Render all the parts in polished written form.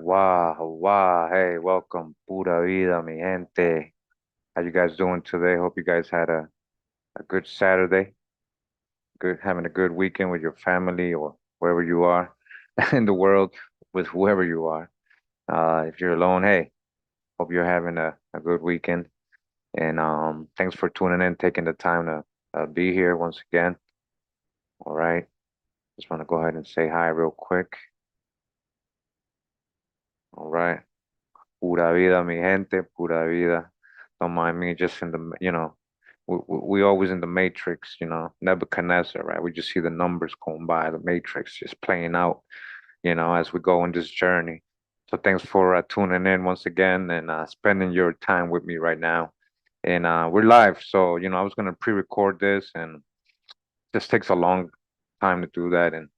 Wow. Hey, welcome. Pura vida, mi gente. How you guys doing today? Hope you guys had a good Saturday, having a good weekend with your family or wherever you are in the world with whoever you are. If you're alone, hey, hope you're having a good weekend. And thanks for tuning in, taking the time to be here once again. All right. Just want to go ahead and say hi real quick. All right. Pura vida, mi gente, pura vida. Don't mind me, just in we always in the matrix, Nebuchadnezzar, right? We just see the numbers going by, the matrix just playing out, as we go on this journey. So thanks for tuning in once again and spending your time with me right now. And we're live, so I was gonna pre-record this, and just takes a long time to do that, and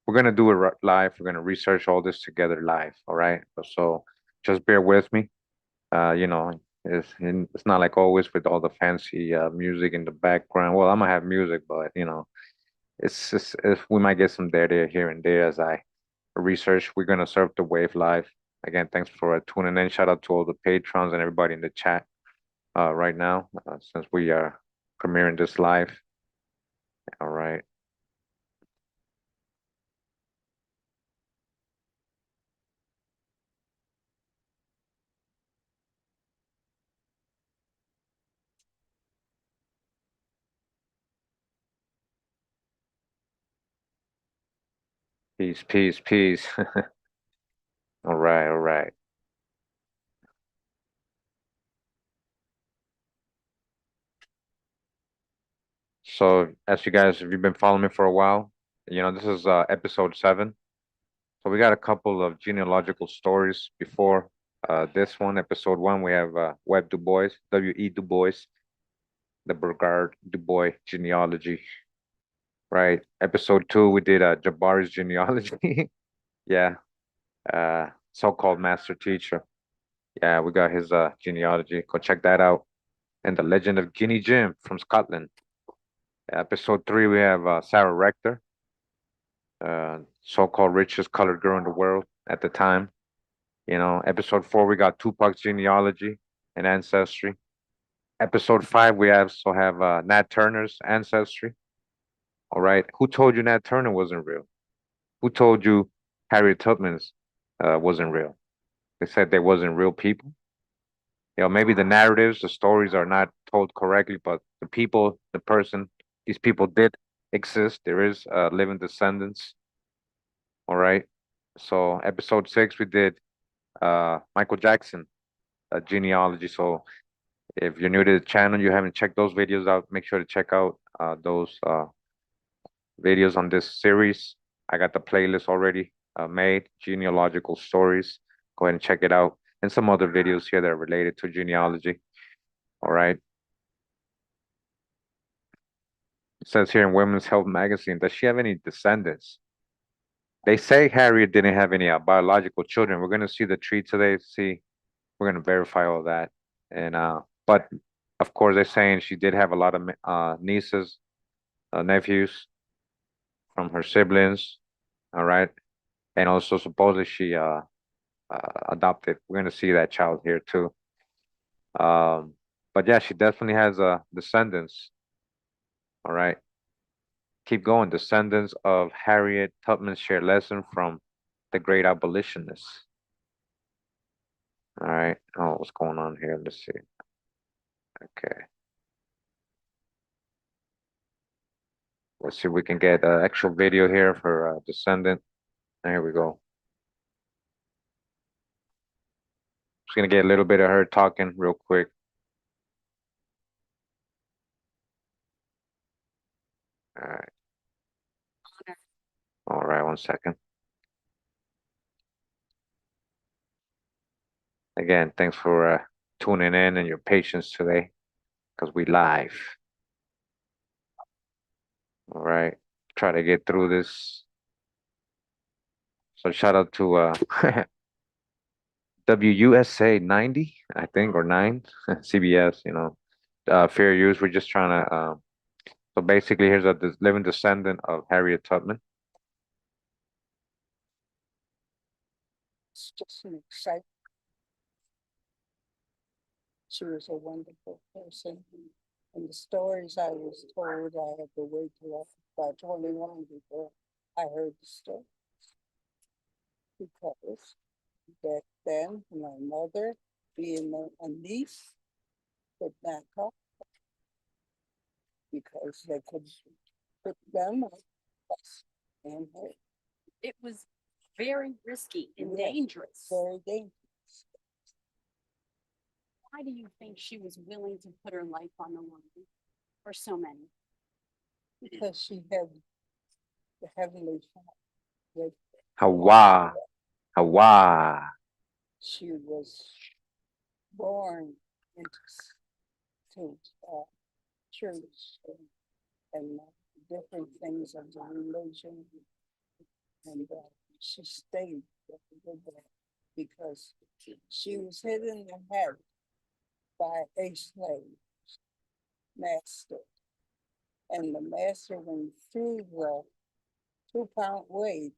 we're gonna do it live. We're gonna research all this together live, all right? So just bear with me. It's not like always with all the fancy music in the background. Well, I'm gonna have music, but it's just if we might get some there here and there as I research. We're gonna surf the wave live. Again, thanks for tuning in. Shout out to all the patrons and everybody in the chat right now, since we are premiering this live. All right. Peace. All right. So as you guys, if you've been following me for a while, this is episode 7. So we got a couple of genealogical stories before this one, episode 1. We have Webb Du Bois, W.E. Du Bois, the Burgard Du Bois genealogy, right? Episode 2, we did Jabari's genealogy. Yeah, so-called master teacher. Yeah, we got his genealogy. Go check that out. And the legend of Guinea Jim from Scotland. Episode 3, we have Sarah Rector, so-called richest colored girl in the world at the time. Episode 4, we got Tupac's genealogy and ancestry. Episode 5, we also have Nat Turner's ancestry. All right. Who told you Nat Turner wasn't real? Who told you Harriet Tubman's wasn't real? They said they wasn't real people. Maybe the narratives, the stories are not told correctly, but the people, the person, these people did exist. There is living descendants. All right. So episode 6, we did Michael Jackson genealogy. So if you're new to the channel, you haven't checked those videos out, make sure to check out those videos on this series. I got the playlist already made, genealogical stories. Go ahead and check it out. And some other videos here that are related to genealogy. All right. It says here in Women's Health magazine, does she have any descendants? They say Harriet didn't have any biological children. We're going to see the tree today. See, we're going to verify all that. And but of course, they're saying she did have a lot of nieces, nephews from her siblings. All right, and also supposedly she adopted. We're going to see that child here too. Um, but yeah, she definitely has descendants. All right, keep going. Descendants of Harriet Tubman share lesson from the great abolitionists. All right. Oh, what's going on here? Let's see. Okay. Let's see if we can get an actual video here for descendant. There we go. Just gonna get a little bit of her talking real quick. All right. All right. One second. Again, thanks for tuning in and your patience today, because we live. All right. Try to get through this. So shout out to WUSA 90, I think, or 9, CBS, fair use. We're just trying to, so basically, here's a living descendant of Harriet Tubman. just an excitement. She was a wonderful person. And the stories I was told, I had to wait till I was about 21 before I heard the story. Because back then, my mother, being a niece, could not talk because they could put them up and her. It was very risky and Yes, dangerous. very dangerous. Why do you think she was willing to put her life on the line for so many? Because she had the heavenly Father. Hawa, Hawa. She was born into church and different things of the religion, and she stayed with that because she was hit in the head by a slave master, and the master went through the 2-pound weight.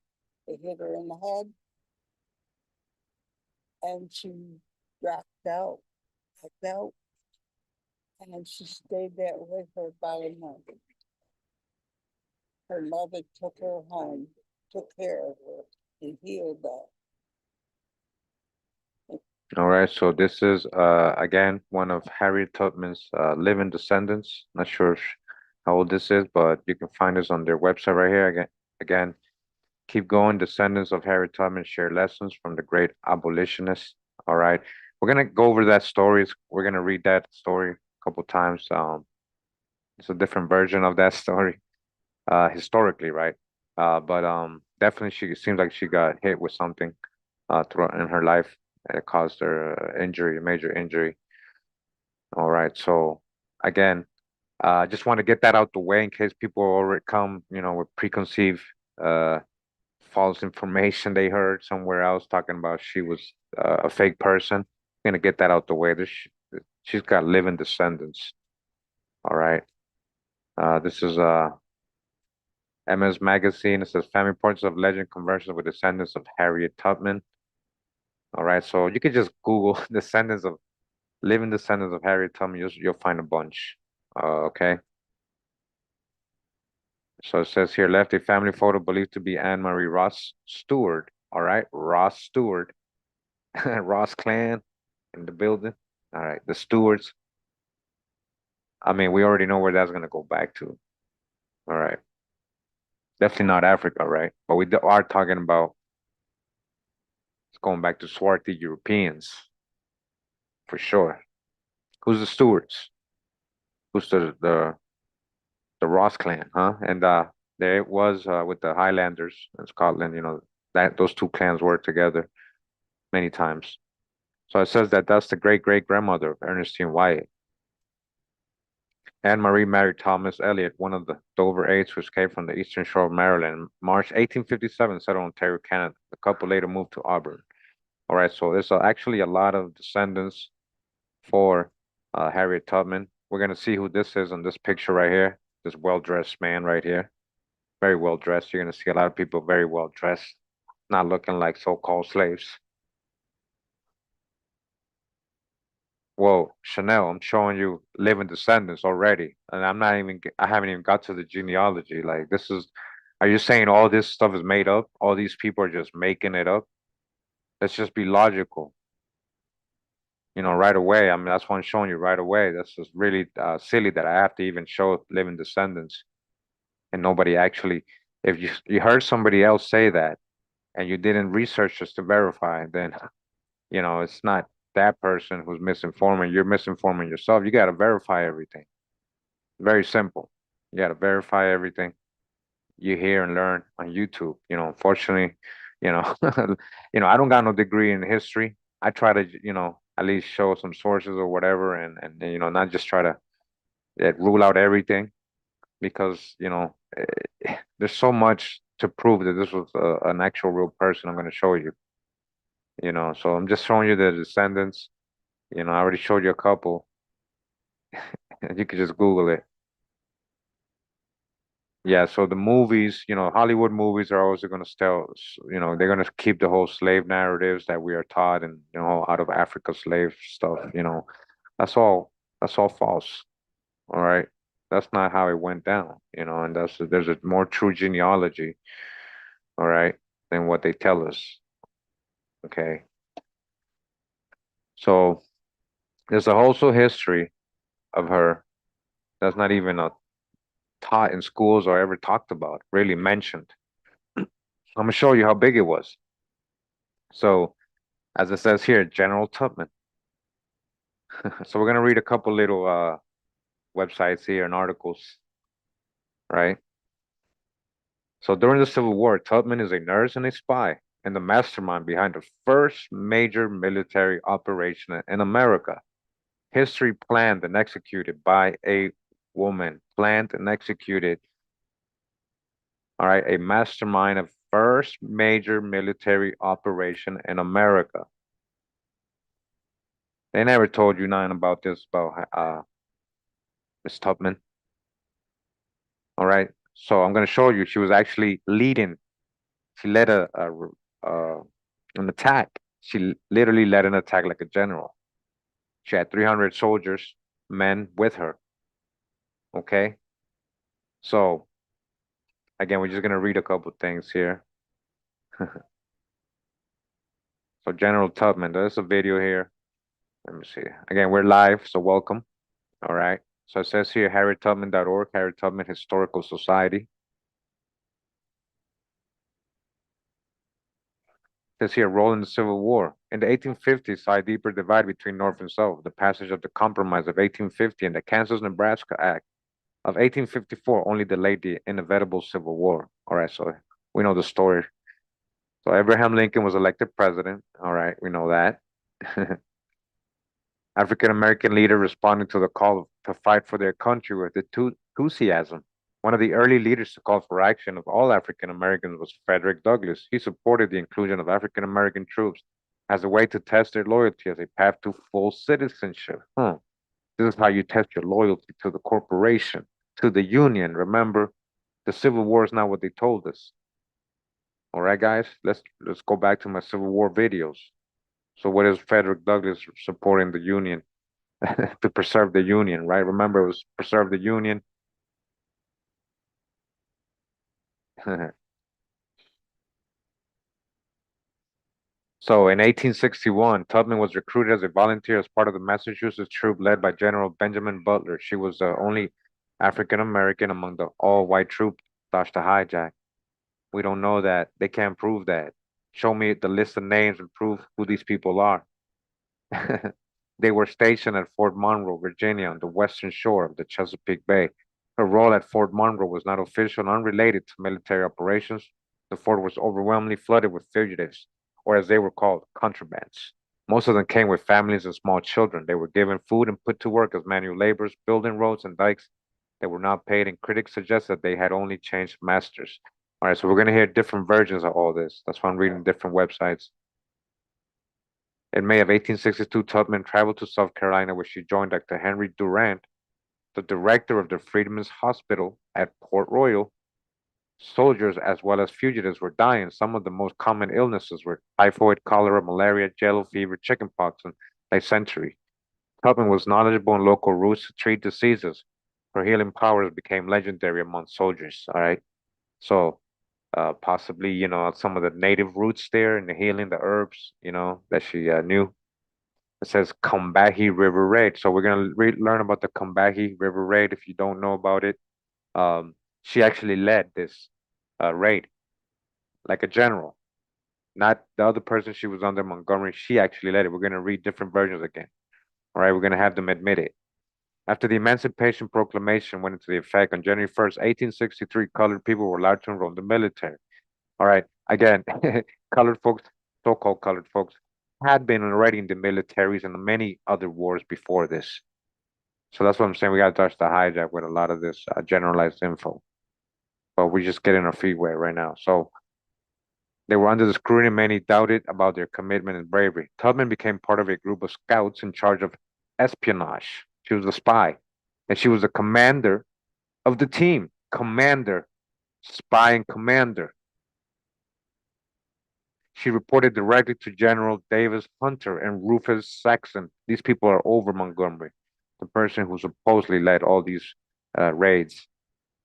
They hit her in the head, and she dropped out, and she stayed that way for about a month. Her mother took her home, took care of her, and healed her. All right, so this is again one of Harriet Tubman's living descendants. Not sure how old this is, but you can find this on their website right here. Again, keep going. Descendants of Harriet Tubman share lessons from the great abolitionist. All right, we're gonna go over that story. We're gonna read that story a couple times. It's a different version of that story, historically, right? But definitely she seems like she got hit with something throughout in her life that caused her injury, a major injury. All right, so again, I just want to get that out the way in case people already come, with preconceived uh, false information they heard somewhere else talking about she was a fake person. I'm gonna get that out the way. She's got living descendants. All right. This is MS Magazine. It says family portraits of legend conversions with descendants of Harriet Tubman. All right, so you could just Google descendants of living descendants of Harriet Tubman. You'll find a bunch. Okay. So it says here, left a family photo believed to be Anne Marie Ross Stewart. All right, Ross Stewart, Ross clan in the building. All right, the Stewarts. I mean, we already know where that's gonna go back to. All right, definitely not Africa, right? But we are talking about it's going back to swarthy Europeans for sure. Who's the Stewarts? Who's the Ross clan, huh? And there it was with the Highlanders in Scotland. That those two clans worked together many times. So it says that that's the great great grandmother of Ernestine Wyatt. Anne Marie married Thomas Elliot, one of the Dover Eights who escaped from the eastern shore of Maryland. In March 1857, settled in Ontario, Canada. The couple later moved to Auburn. All right, so there's actually a lot of descendants for Harriet Tubman. We're gonna see who this is in this picture right here. This well-dressed man right here, very well dressed. You're gonna see a lot of people very well dressed, not looking like so-called slaves. Well, Chanel, I'm showing you living descendants already, and I haven't even got to the genealogy. Like are you saying all this stuff is made up? All these people are just making it up? Let's just be logical, right away. I mean, that's what I'm showing you right away. That's just really silly that I have to even show living descendants, and nobody actually, if you heard somebody else say that, and you didn't research just to verify, then it's not that person who's misinforming. You're misinforming yourself. You got to verify everything. Very simple. You got to verify everything you hear and learn on YouTube. Unfortunately, you know, I don't got no degree in history. I try to, at least show some sources or whatever, and not just try to rule out everything because there's so much to prove that this was an actual real person. I'm going to show you. So I'm just showing you the descendants. I already showed you a couple. You could just Google it. Yeah, so the movies, Hollywood movies are also going to still, they're going to keep the whole slave narratives that we are taught and, out of Africa slave stuff. That's all, that's all false. All right. That's not how it went down, and there's a more true genealogy, all right, than what they tell us. Okay. So there's a whole history of her that's not even taught in schools or ever talked about, really mentioned. I'm gonna show you how big it was. So, as it says here, General Tubman. So we're gonna read a couple little websites here and articles, right? So during the Civil War, Tubman is a nurse and a spy and the mastermind behind the first major military operation in America. History planned and executed by a woman. Planned and executed. All right, a mastermind of first major military operation in America. They never told you nothing about this about Miss Tubman. All right, so I'm gonna show you. She was actually leading. She led uh, an attack. She literally led an attack like a general. She had 300 soldiers, men with her. Okay, so again, we're just gonna read a couple things here. So General Tubman, there's a video here. Let me see. Again, we're live, so welcome. All right. So it says here, harriettubman.org, Harriet Tubman Historical Society. It says here, role in the Civil War. In the 1850s, saw a deeper divide between North and South. The passage of the Compromise of 1850 and the Kansas-Nebraska Act of 1854 only delayed the inevitable Civil War. All right, so we know the story. So Abraham Lincoln was elected president. All right, we know that. African American leader responding to the call to fight for their country with enthusiasm. One of the early leaders to call for action of all African Americans was Frederick Douglass. He supported the inclusion of African American troops as a way to test their loyalty as a path to full citizenship. This is how you test your loyalty to the corporation, to the Union. Remember, the Civil War is not what they told us. All right, guys, let's go back to my Civil War videos. So what is Frederick Douglass supporting the Union to preserve the Union, right? Remember, it was preserve the Union. So in 1861, Tubman was recruited as a volunteer as part of the Massachusetts troop led by General Benjamin Butler. She was the only African American among the all-white troop dodged the hijack. We don't know that. They can't prove that. Show me the list of names and prove who these people are. They were stationed at Fort Monroe, Virginia, on the western shore of the Chesapeake Bay. Her role at Fort Monroe was not official and unrelated to military operations. The fort was overwhelmingly flooded with fugitives, or as they were called, contrabands. Most of them came with families and small children. They were given food and put to work as manual laborers, building roads and dikes. They were not paid, and critics suggest that they had only changed masters. All right, so we're going to hear different versions of all this. That's why I'm reading different websites. In May of 1862, Tubman traveled to South Carolina, where she joined Dr. Henry Durant, the director of the Freedmen's Hospital at Port Royal. Soldiers as well as fugitives were dying. Some of the most common illnesses were typhoid, cholera, malaria, yellow fever, chickenpox, and dysentery. Tubman was knowledgeable in local roots to treat diseases. Her healing powers became legendary among soldiers. All right. So possibly, some of the native roots there and the healing, the herbs, that she knew. It says Combahee River Raid. So we're gonna learn about the Combahee River Raid. If you don't know about it, she actually led this raid like a general, not the other person she was under Montgomery. She actually led it. We're gonna read different versions again. All right, we're gonna have them admit it. After the Emancipation Proclamation went into effect on January 1st, 1863, colored people were allowed to enroll in the military. All right, again, colored folks, so-called colored folks, had been already in the militaries and many other wars before this. So that's what I'm saying. We got to touch the hijack with a lot of this generalized info. But we're just getting our feet wet right now. So they were under the scrutiny. Many doubted about their commitment and bravery. Tubman became part of a group of scouts in charge of espionage. She was a spy, and she was the commander of the team. Commander. spy and commander. She reported directly to General Davis Hunter and Rufus Saxon. These people are over Montgomery, the person who supposedly led all these raids.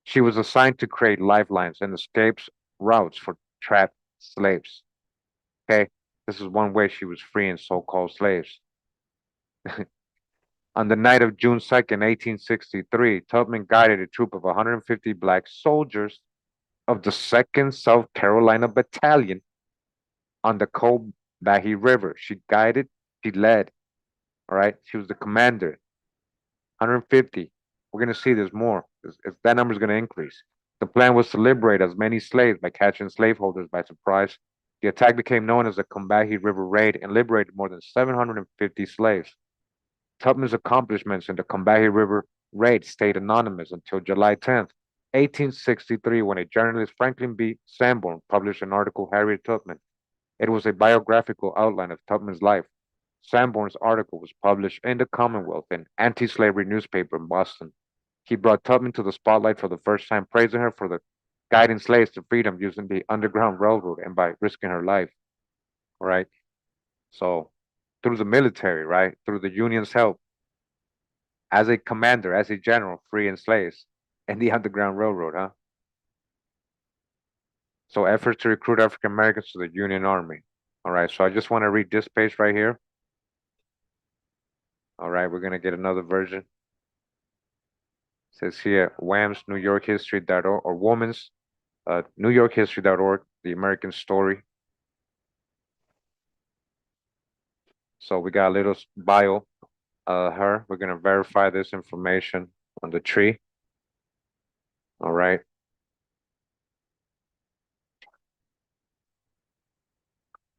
She was assigned to create lifelines and escapes routes for trapped slaves. Okay, this is one way she was freeing so-called slaves. On the night of June 2nd, 1863, Tubman guided a troop of 150 black soldiers of the 2nd South Carolina Battalion on the Combahee River. She guided, she led, all right? She was the commander. 150. We're going to see there's more. That number is going to increase. The plan was to liberate as many slaves by catching slaveholders by surprise. The attack became known as the Combahee River Raid and liberated more than 750 slaves. Tubman's accomplishments in the Combahee River Raid stayed anonymous until July 10th, 1863, when a journalist, Franklin B. Sanborn, published an article, Harriet Tubman. It was a biographical outline of Tubman's life. Sanborn's article was published in the Commonwealth, an anti-slavery newspaper in Boston. He brought Tubman to the spotlight for the first time, praising her for the guiding slaves to freedom using the Underground Railroad and by risking her life. All right. So through the military, right, through the Union's help, as a commander, as a general, freeing slaves and the Underground Railroad, huh? So efforts to recruit African Americans to the Union Army. All right, so I just want to read this page right here. All right, we're gonna get another version. It says here, WAM's NewYorkHistory.org or Woman's NewYorkHistory.org, the American Story. So we got a little bio her. We're gonna verify this information on the tree. All right.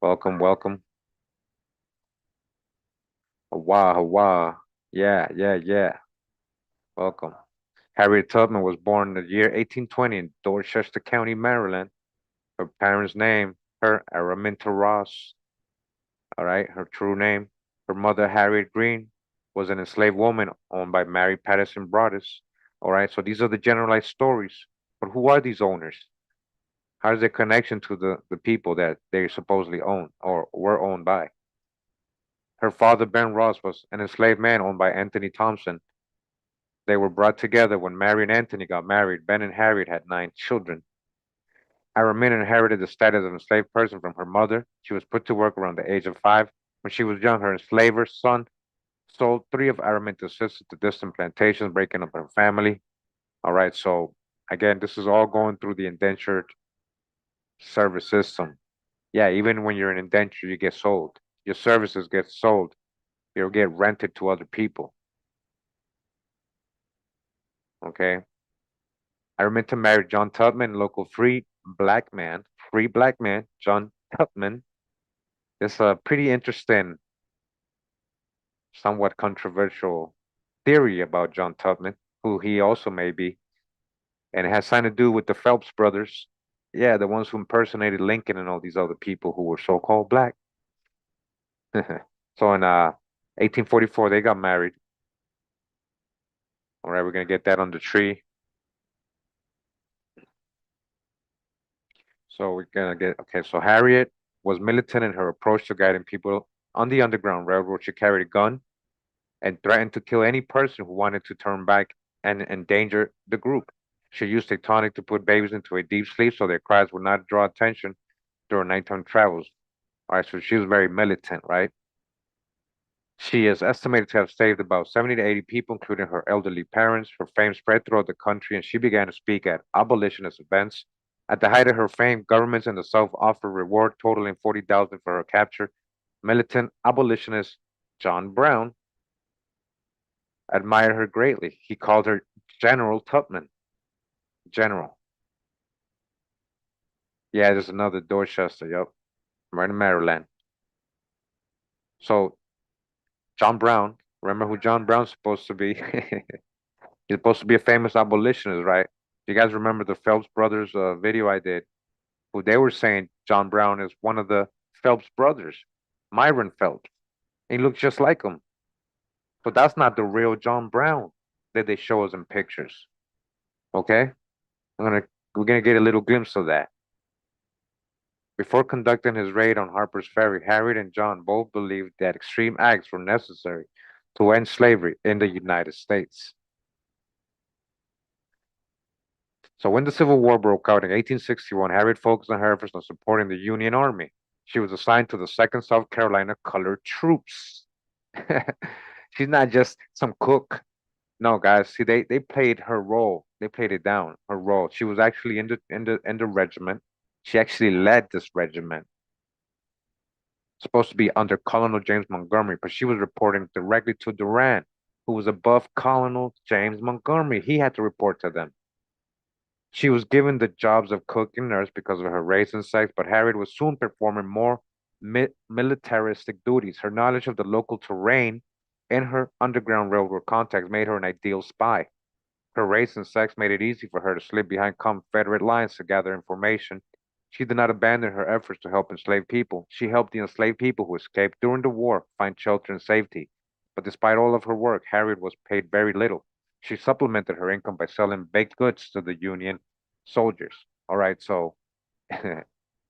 Welcome, welcome. Hawa, Hawa. Yeah. Welcome. Harriet Tubman was born in the year 1820 in Dorchester County, Maryland. Her parents' name, her Araminta Ross. All right, her true name. Her mother, Harriet Green, was an enslaved woman owned by Mary Patterson Broadus. All right, so these are the generalized stories. But who are these owners? How is their connection to the people that they supposedly own or were owned by? Her father, Ben Ross, was an enslaved man owned by Anthony Thompson. They were brought together when Mary and Anthony got married. Ben and Harriet had 9 children. Araminta inherited the status of enslaved person from her mother. She was put to work around the age of 5. When she was young, her enslaver son sold 3 of Araminta's sisters to distant plantations, breaking up her family. All right, so again, this is all going through the indentured service system. Yeah, even when you're an indenture, you get sold. Your services get sold. You'll get rented to other people. Okay. Araminta married John Tubman, local free black man, John Tubman. It's a pretty interesting, somewhat controversial theory about John Tubman, who he also may be. And it has something to do with the Phelps brothers. Yeah, the ones who impersonated Lincoln and all these other people who were so-called black. So in 1844, they got married. All right, we're gonna get that on the tree. So we're gonna get, okay, so Harriet was militant in her approach to guiding people on the Underground Railroad. She carried a gun and threatened to kill any person who wanted to turn back and endanger the group. She used a tonic to put babies into a deep sleep so their cries would not draw attention during nighttime travels. All right, so she was very militant, right? She is estimated to have saved about 70 to 80 people, including her elderly parents. Her fame spread throughout the country, and she began to speak at abolitionist events. At the height of her fame, governments in the South offered reward totaling 40,000 for her capture. Militant abolitionist John Brown admired her greatly. He called her General Tubman. General. Yeah, there's another Dorchester. Yep. Right in Maryland. So John Brown, remember who John Brown's supposed to be? He's supposed to be a famous abolitionist, right? You guys remember the Phelps brothers video I did? Who they were saying John Brown is one of the Phelps brothers, Myron Phelps. He looks just like him. So that's not the real John Brown that they show us in pictures. Okay? I'm gonna We're gonna get a little glimpse of that. Before conducting his raid on Harper's Ferry, Harriet and John both believed that extreme acts were necessary to end slavery in the United States. So when the Civil War broke out in 1861, Harriet focused on her efforts on supporting the Union Army. She was assigned to the 2nd South Carolina Colored Troops. She's not just some cook. No, guys, see, they played her role. They played it down, her role. She was actually in the regiment. She actually led this regiment, supposed to be under Colonel James Montgomery, but she was reporting directly to Durant, who was above Colonel James Montgomery. He had to report to them. She was given the jobs of cook and nurse because of her race and sex, but Harriet was soon performing more militaristic duties. Her knowledge of the local terrain and her Underground Railroad contacts made her an ideal spy. Her race and sex made it easy for her to slip behind Confederate lines to gather information. She did not abandon her efforts to help enslaved people. She helped the enslaved people who escaped during the war find shelter and safety. But despite all of her work, Harriet was paid very little. She supplemented her income by selling baked goods to the Union soldiers. All right, so I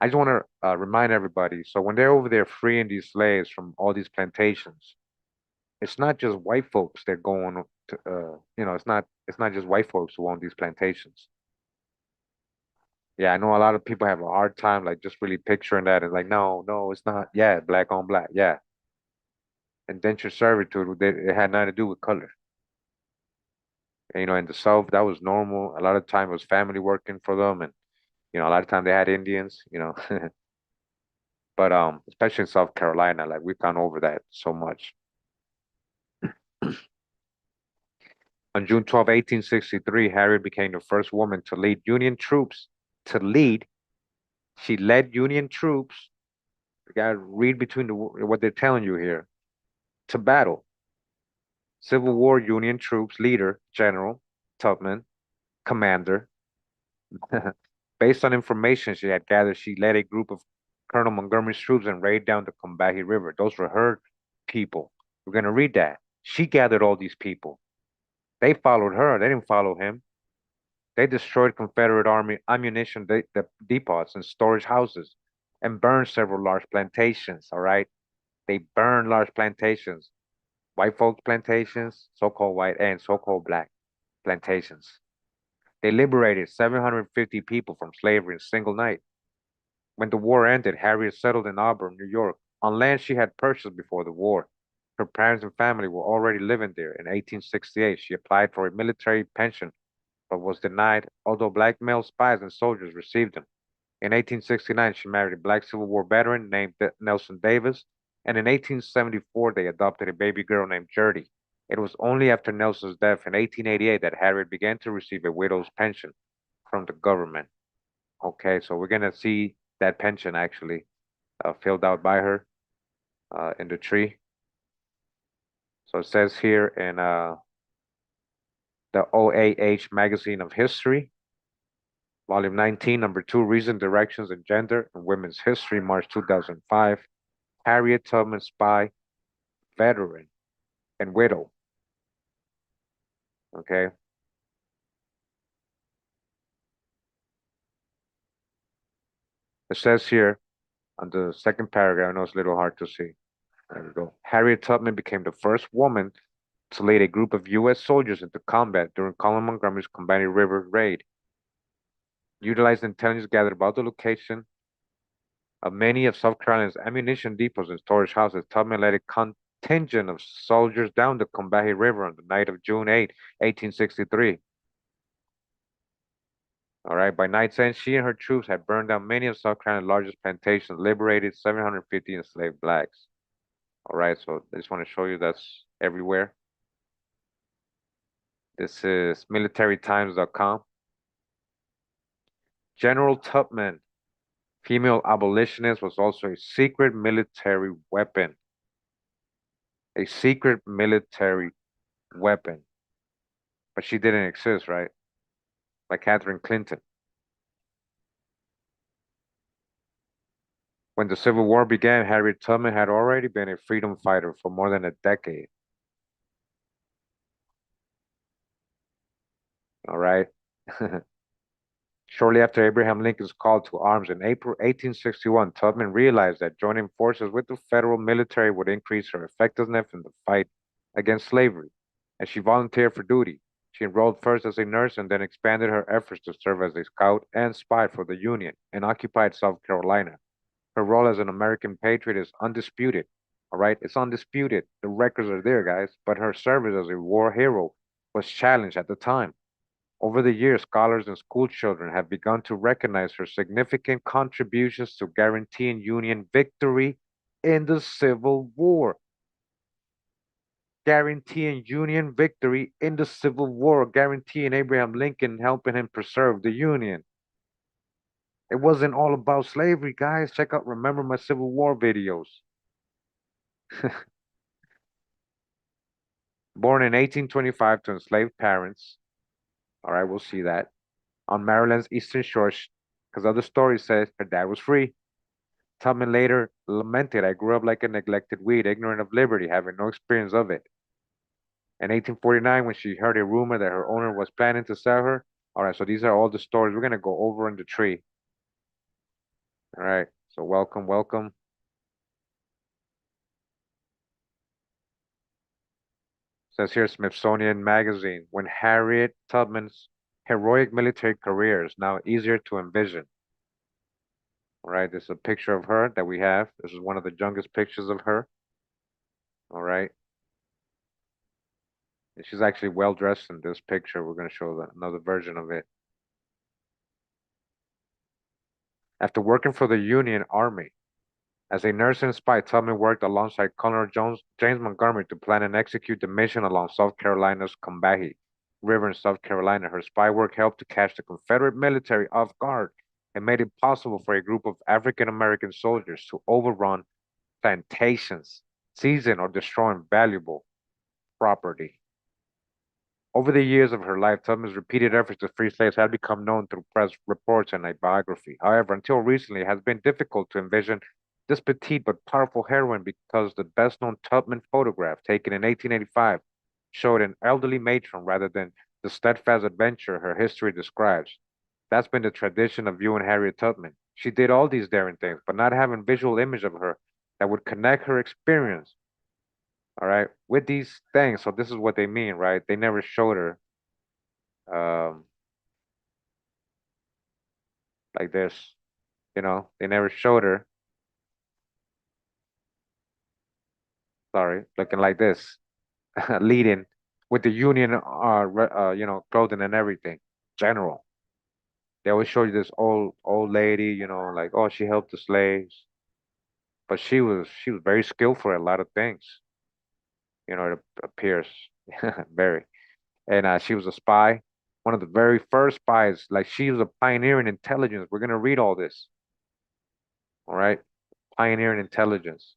just want to remind everybody. So when they're over there freeing these slaves from all these plantations, it's not just white folks that go on to, it's not just white folks who own these plantations. Yeah, I know a lot of people have a hard time like just really picturing that and like, no, no, it's not. Yeah, black on black. Yeah, indentured servitude. It had nothing to do with color. And, in the South, that was normal. A lot of time it was family working for them, and a lot of time they had Indians. But especially in South Carolina, like we've gone over that so much. On June 12, 1863, Harriet became the first woman to lead Union troops. To lead, she led Union troops. You gotta read between what they're telling you here. To battle. Civil War Union troops leader, General Tubman, commander. Based on information she had gathered, she led a group of Colonel Montgomery's troops and raided down the Combahee River. Those were her people. We're gonna read that. She gathered all these people. They followed her. They didn't follow him. They destroyed Confederate Army ammunition depots and storage houses and burned several large plantations. All right. They burned large plantations, white folks' plantations, so-called white and so-called black plantations. They liberated 750 people from slavery in a single night. When the war ended, Harriet settled in Auburn, New York, on land she had purchased before the war. Her parents and family were already living there. In 1868, she applied for a military pension but was denied, although black male spies and soldiers received them. In 1869, she married a black Civil War veteran named Nelson Davis, and in 1874, they adopted a baby girl named Gertie. It was only after Nelson's death in 1888 that Harriet began to receive a widow's pension from the government. Okay, so we're gonna see that pension actually filled out by her in the tree. So it says here in the OAH Magazine of History, Volume 19, Number 2, Reason, Directions in Gender and Women's History, March 2005. Harriet Tubman, spy, veteran, and widow. Okay. It says here on the second paragraph, I know it's a little hard to see. There we go. Harriet Tubman became the first woman to lead a group of U.S. soldiers into combat during Colonel Montgomery's Combahee River raid. Utilized intelligence gathered about the location of many of South Carolina's ammunition depots and storage houses, Tubman led a contingent of soldiers down the Combahee River on the night of June 8, 1863. All right, by night's end, she and her troops had burned down many of South Carolina's largest plantations, liberated 750 enslaved blacks. All right, so I just want to show you that's everywhere. This is militarytimes.com. General Tubman, female abolitionist, was also a secret military weapon. A secret military weapon. But she didn't exist, right? Like Catherine Clinton. When the Civil War began, Harriet Tubman had already been a freedom fighter for more than a decade. All right. Shortly after Abraham Lincoln's call to arms in April 1861, Tubman realized that joining forces with the federal military would increase her effectiveness in the fight against slavery, and she volunteered for duty. She enrolled first as a nurse and then expanded her efforts to serve as a scout and spy for the Union in occupied South Carolina. Her role as an American patriot is undisputed. All right, it's undisputed. The records are there, guys. But her service as a war hero was challenged at the time. Over the years, scholars and school children have begun to recognize her significant contributions to guaranteeing Union victory in the Civil War. Guaranteeing Union victory in the Civil War, guaranteeing Abraham Lincoln, helping him preserve the Union. It wasn't all about slavery, guys. Check out Remember My Civil War videos. Born in 1825 to enslaved parents. All right, we'll see that. On Maryland's Eastern Shore, because other stories say her dad was free. Tubman later lamented, I grew up like a neglected weed, ignorant of liberty, having no experience of it. In 1849, when she heard a rumor that her owner was planning to sell her. All right, so these are all the stories we're going to go over in the tree. All right, so welcome, welcome. Says here, Smithsonian Magazine, when Harriet Tubman's heroic military career is now easier to envision. All right, this is a picture of her that we have. This is one of the youngest pictures of her. All right. And she's actually well dressed in this picture. We're going to show another version of it. After working for the Union Army as a nurse and spy, Tubman worked alongside Colonel James Montgomery to plan and execute the mission along South Carolina's Combahee River in South Carolina. Her spy work helped to catch the Confederate military off guard and made it possible for a group of African American soldiers to overrun plantations, seizing or destroying valuable property. Over the years of her life, Tubman's repeated efforts to free slaves had become known through press reports and a biography. However, until recently, it has been difficult to envision this petite but powerful heroine because the best-known Tubman photograph, taken in 1885, showed an elderly matron rather than the steadfast adventure her history describes. That's been the tradition of viewing Harriet Tubman. She did all these daring things, but not having visual image of her that would connect her experience, all right, with these things. So this is what they mean, right? They never showed her um, like this, they never showed her, sorry, looking like this, leading with the Union, clothing and everything, general. They always show you this old lady, like, oh, she helped the slaves, but she was very skillful at a lot of things, it appears, very. And she was a spy, one of the very first spies. Like she was a pioneer in intelligence. We're gonna read all this, all right? Pioneer in intelligence.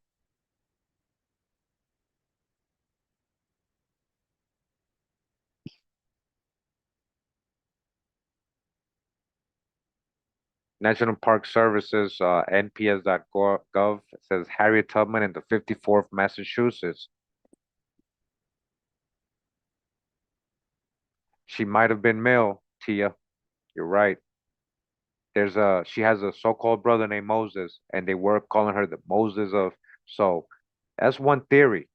National Park Services, nps.gov says Harriet Tubman in the 54th Massachusetts. She might have been male, Tia. You're right. She has a so-called brother named Moses, and they were calling her the Moses of. So that's one theory.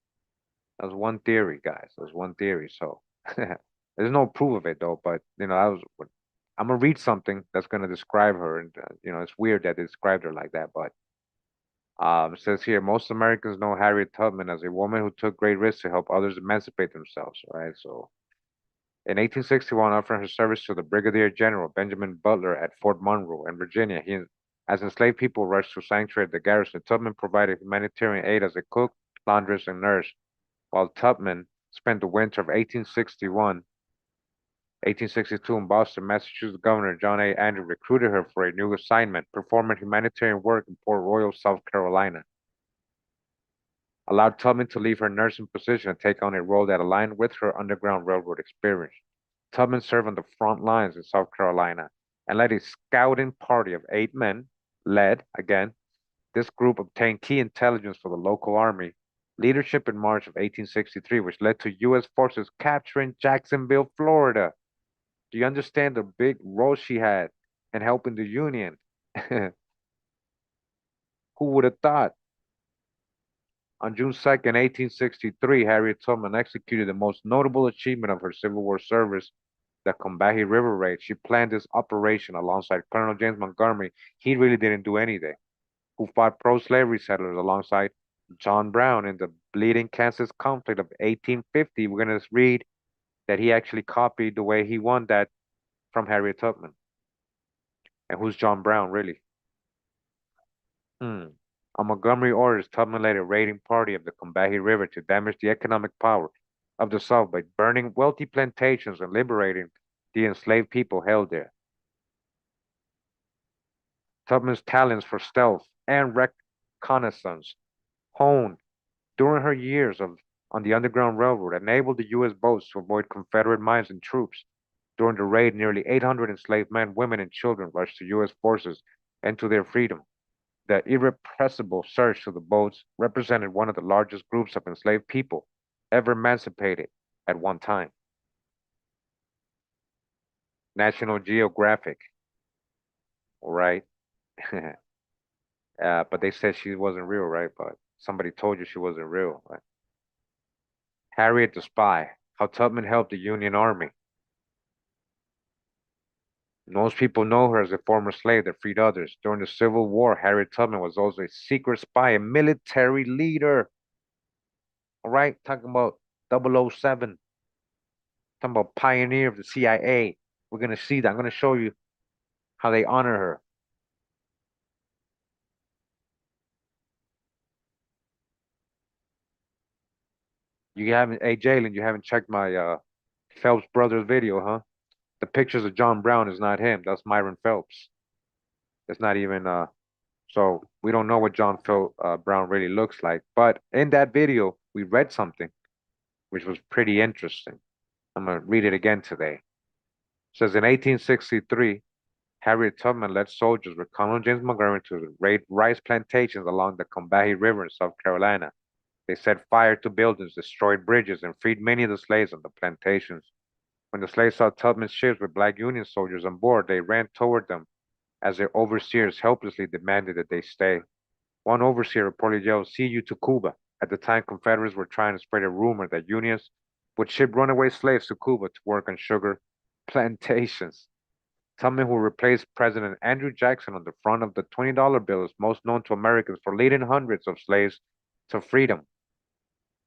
That's one theory, guys. That's one theory. So there's no proof of it though. But I'm gonna read something that's gonna describe her, and it's weird that they described her like that, but it says here, most Americans know Harriet Tubman as a woman who took great risks to help others emancipate themselves, right? So in 1861, offering her service to the Brigadier General Benjamin Butler at Fort Monroe in Virginia, as enslaved people rushed to sanctuary at the garrison, Tubman provided humanitarian aid as a cook, laundress, and nurse, while Tubman spent the winter of 1862 in Boston. Massachusetts Governor John A. Andrew recruited her for a new assignment, performing humanitarian work in Port Royal, South Carolina, allowed Tubman to leave her nursing position and take on a role that aligned with her Underground Railroad experience. Tubman served on the front lines in South Carolina and led a scouting party of 8 men. Again, this group obtained key intelligence for the local army leadership in March of 1863, which led to U.S. forces capturing Jacksonville, Florida. Do you understand the big role she had and helping the Union. Who would have thought? On June 2nd, 1863, Harriet Tubman executed the most notable achievement of her Civil War service, the Combahee River Raid. She planned this operation alongside Colonel James Montgomery. He really didn't do anything. Who fought pro-slavery settlers alongside John Brown in the Bleeding Kansas conflict of 1850. We're going to read that he actually copied the way he won that from Harriet Tubman. And who's John Brown, really? On Montgomery orders, Tubman led a raiding party of the Combahee River to damage the economic power of the South by burning wealthy plantations and liberating the enslaved people held there. Tubman's talents for stealth and reconnaissance, honed during her years on the Underground Railroad, enabled the U.S. boats to avoid Confederate mines and troops. During the raid, nearly 800 enslaved men, women, and children rushed to U.S. forces and to their freedom. The irrepressible surge to the boats represented one of the largest groups of enslaved people ever emancipated at one time. National Geographic, all right? But they said she wasn't real, right? But somebody told you she wasn't real, right? Harriet the Spy, how Tubman helped the Union Army. Most people know her as a former slave that freed others. During the Civil War, Harriet Tubman was also a secret spy, a military leader. All right, talking about 007, talking about pioneer of the CIA. We're going to see that. I'm going to show you how they honor her. You haven't, hey, Jalen, you haven't checked my Phelps brothers video, huh? The pictures of John Brown is not him. That's Myron Phelps. It's not even, so we don't know what Brown really looks like. But in that video, we read something which was pretty interesting. I'm going to read it again today. It says in 1863, Harriet Tubman led soldiers with Colonel James Montgomery to raid rice plantations along the Combahee River in South Carolina. They set fire to buildings, destroyed bridges, and freed many of the slaves on the plantations. When the slaves saw Tubman's ships with black Union soldiers on board, they ran toward them as their overseers helplessly demanded that they stay. One overseer reportedly yelled, "See you to Cuba." At the time, Confederates were trying to spread a rumor that Unions would ship runaway slaves to Cuba to work on sugar plantations. Tubman, who replaced President Andrew Jackson on the front of the $20 bill, is most known to Americans for leading hundreds of slaves to freedom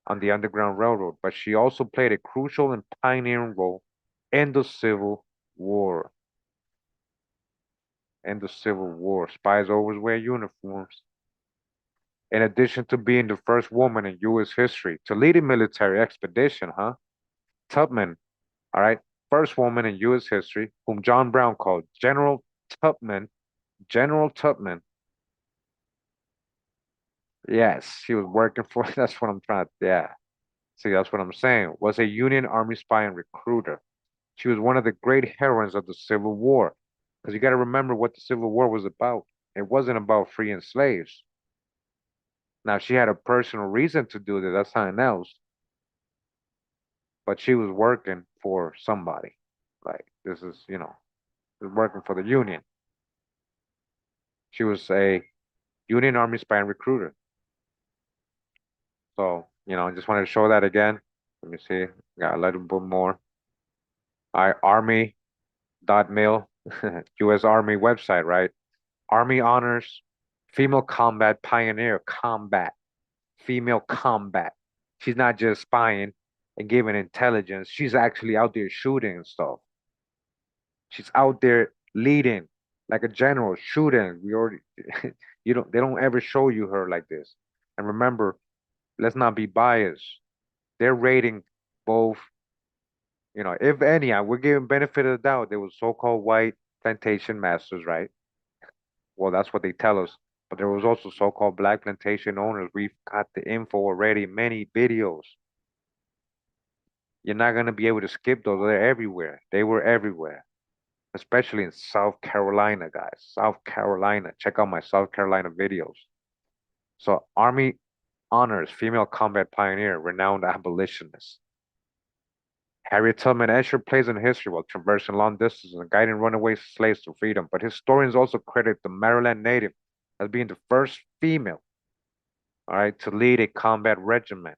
on the Underground Railroad, but she also played a crucial and pioneering role in the Civil War. Spies always wear uniforms. In addition to being the first woman in U.S. history to lead a military expedition, Tubman, all right, first woman in U.S. history, whom John Brown called General Tubman. General Tubman. Yes, she was working for, that's what I'm trying to, yeah. See, that's what I'm saying. Was a Union Army spy and recruiter. She was one of the great heroines of the Civil War. Because you got to remember what the Civil War was about. It wasn't about freeing slaves. Now, she had a personal reason to do that. That's something else. But she was working for somebody. Like, this is, was working for the Union. She was a Union Army spy and recruiter. So, I just wanted to show that again. Let me see. Got a little bit more. Army.mil, U.S. Army website, right? Army honors female combat pioneer, female combat. She's not just spying and giving intelligence. She's actually out there shooting and stuff. She's out there leading like a general, shooting. We already, they don't ever show you her like this. And remember, let's not be biased. They're rating both, if any, we're giving benefit of the doubt. They were so-called white plantation masters, right? Well, that's what they tell us. But there was also so-called black plantation owners. We've got the info already, many videos. You're not going to be able to skip those. They're everywhere. They were everywhere, especially in South Carolina, guys. South Carolina. Check out my South Carolina videos. So, Army honors female combat pioneer, renowned abolitionist. Harriet Tubman entered plays in history while traversing long distances and guiding runaway slaves to freedom, but historians also credit the Maryland native as being the first female, all right, to lead a combat regiment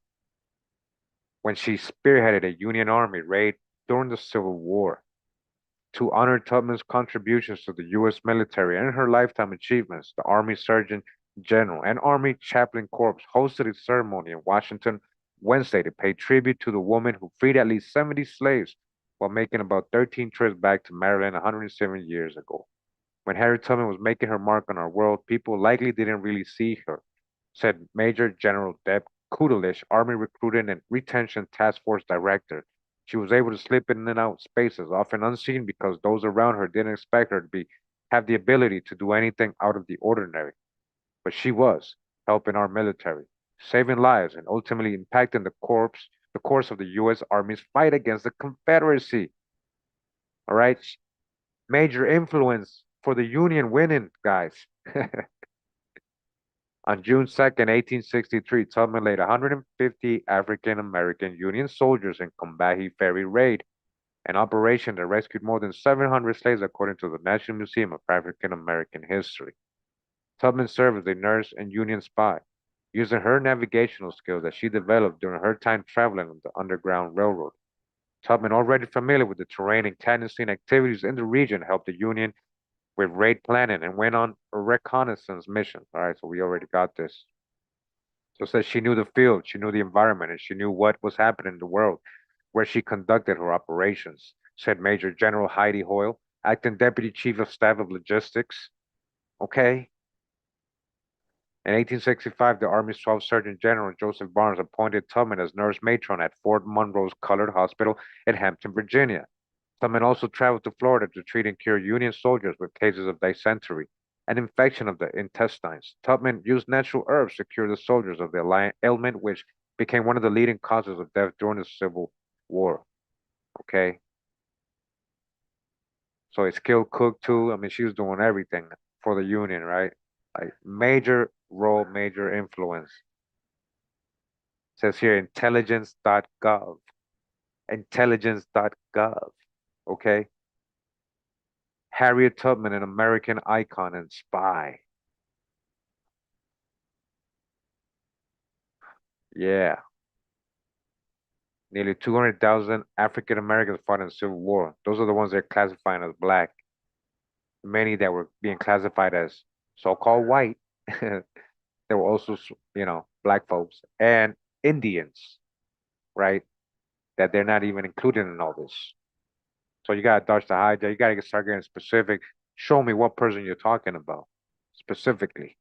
when she spearheaded a Union Army raid during the Civil War. To honor Tubman's contributions to the U.S. military and her lifetime achievements, the Army Surgeon General and Army Chaplain Corps hosted a ceremony in Washington Wednesday to pay tribute to the woman who freed at least 70 slaves while making about 13 trips back to Maryland 107 years ago. When Harriet Tubman was making her mark on our world, people likely didn't really see her, said Major General Deb Kudelich, Army Recruiting and Retention Task Force Director. She was able to slip in and out spaces, often unseen because those around her didn't expect her to have the ability to do anything out of the ordinary. But she was, helping our military, saving lives, and ultimately impacting the course of the U.S. Army's fight against the Confederacy. All right? Major influence for the Union winning, guys. On June 2nd, 1863, Tubman led 150 African American Union soldiers in Combahee Ferry raid, an operation that rescued more than 700 slaves according to the National Museum of African American History. Tubman served as a nurse and Union spy, using her navigational skills that she developed during her time traveling on the Underground Railroad. Tubman, already familiar with the terrain and clandestine activities in the region, helped the Union with raid planning and went on a reconnaissance mission. All right, so we already got this. So it says she knew the field, she knew the environment, and she knew what was happening in the world where she conducted her operations, said Major General Heidi Hoyle, acting Deputy Chief of Staff of Logistics. Okay. In 1865, the Army's 12th Surgeon General Joseph Barnes appointed Tubman as nurse matron at Fort Monroe's Colored Hospital in Hampton, Virginia. Tubman also traveled to Florida to treat and cure Union soldiers with cases of dysentery, an infection of the intestines. Tubman used natural herbs to cure the soldiers of the ailment, which became one of the leading causes of death during the Civil War. Okay. So a skilled cook too. I mean, she was doing everything for the Union, right? Like major role, major influence. It says here intelligence.gov. Intelligence.gov. Okay. Harriet Tubman, an American icon and spy. Yeah. Nearly 200,000 African Americans fought in the Civil War. Those are the ones they're classifying as black. Many that were being classified as so-called white. There were also, black folks and Indians, right? That they're not even included in all this. So you gotta dodge the hijack. You gotta start getting specific. Show me what person you're talking about specifically.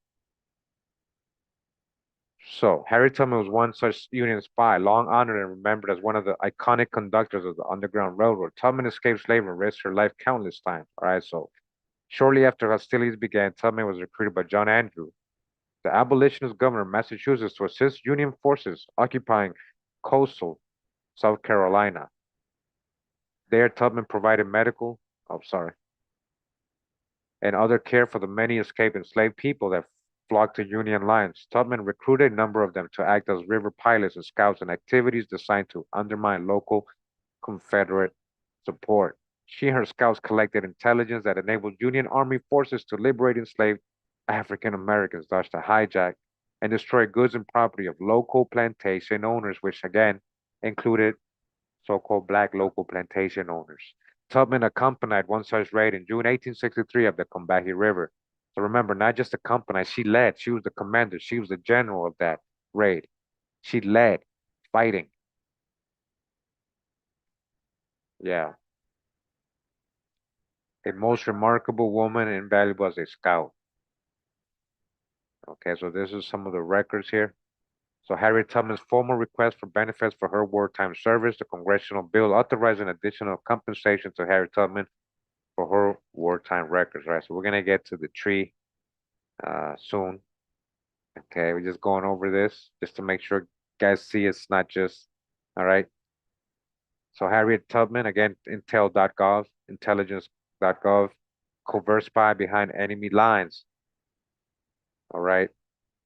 So Harriet Tubman was one such Union spy, long honored and remembered as one of the iconic conductors of the Underground Railroad. Tubman escaped slavery and risked her life countless times. All right, so shortly after hostilities began, Tubman was recruited by John Andrew, the abolitionist governor of Massachusetts, to assist Union forces occupying coastal South Carolina. There, Tubman provided and other care for the many escaped enslaved people that flocked to Union lines. Tubman recruited a number of them to act as river pilots and scouts in activities designed to undermine local Confederate support. She and her scouts collected intelligence that enabled Union Army forces to liberate enslaved African Americans, dodge the hijack, and destroy goods and property of local plantation owners, which again included so-called black local plantation owners. Tubman accompanied one such raid in June 1863 up the Combahee River. So remember, not just accompanied, she led. She was the commander. She was the general of that raid. She led fighting. Yeah. A most remarkable woman and invaluable as a scout. Okay, so this is some of the records here. So Harriet Tubman's formal request for benefits for her wartime service, the congressional bill authorizing additional compensation to Harriet Tubman for her wartime records, right? So we're gonna get to the tree soon. Okay, we're just going over this just to make sure guys see it's not just, all right. So Harriet Tubman, again, intel.gov, intelligence.gov, covert spy behind enemy lines. All right.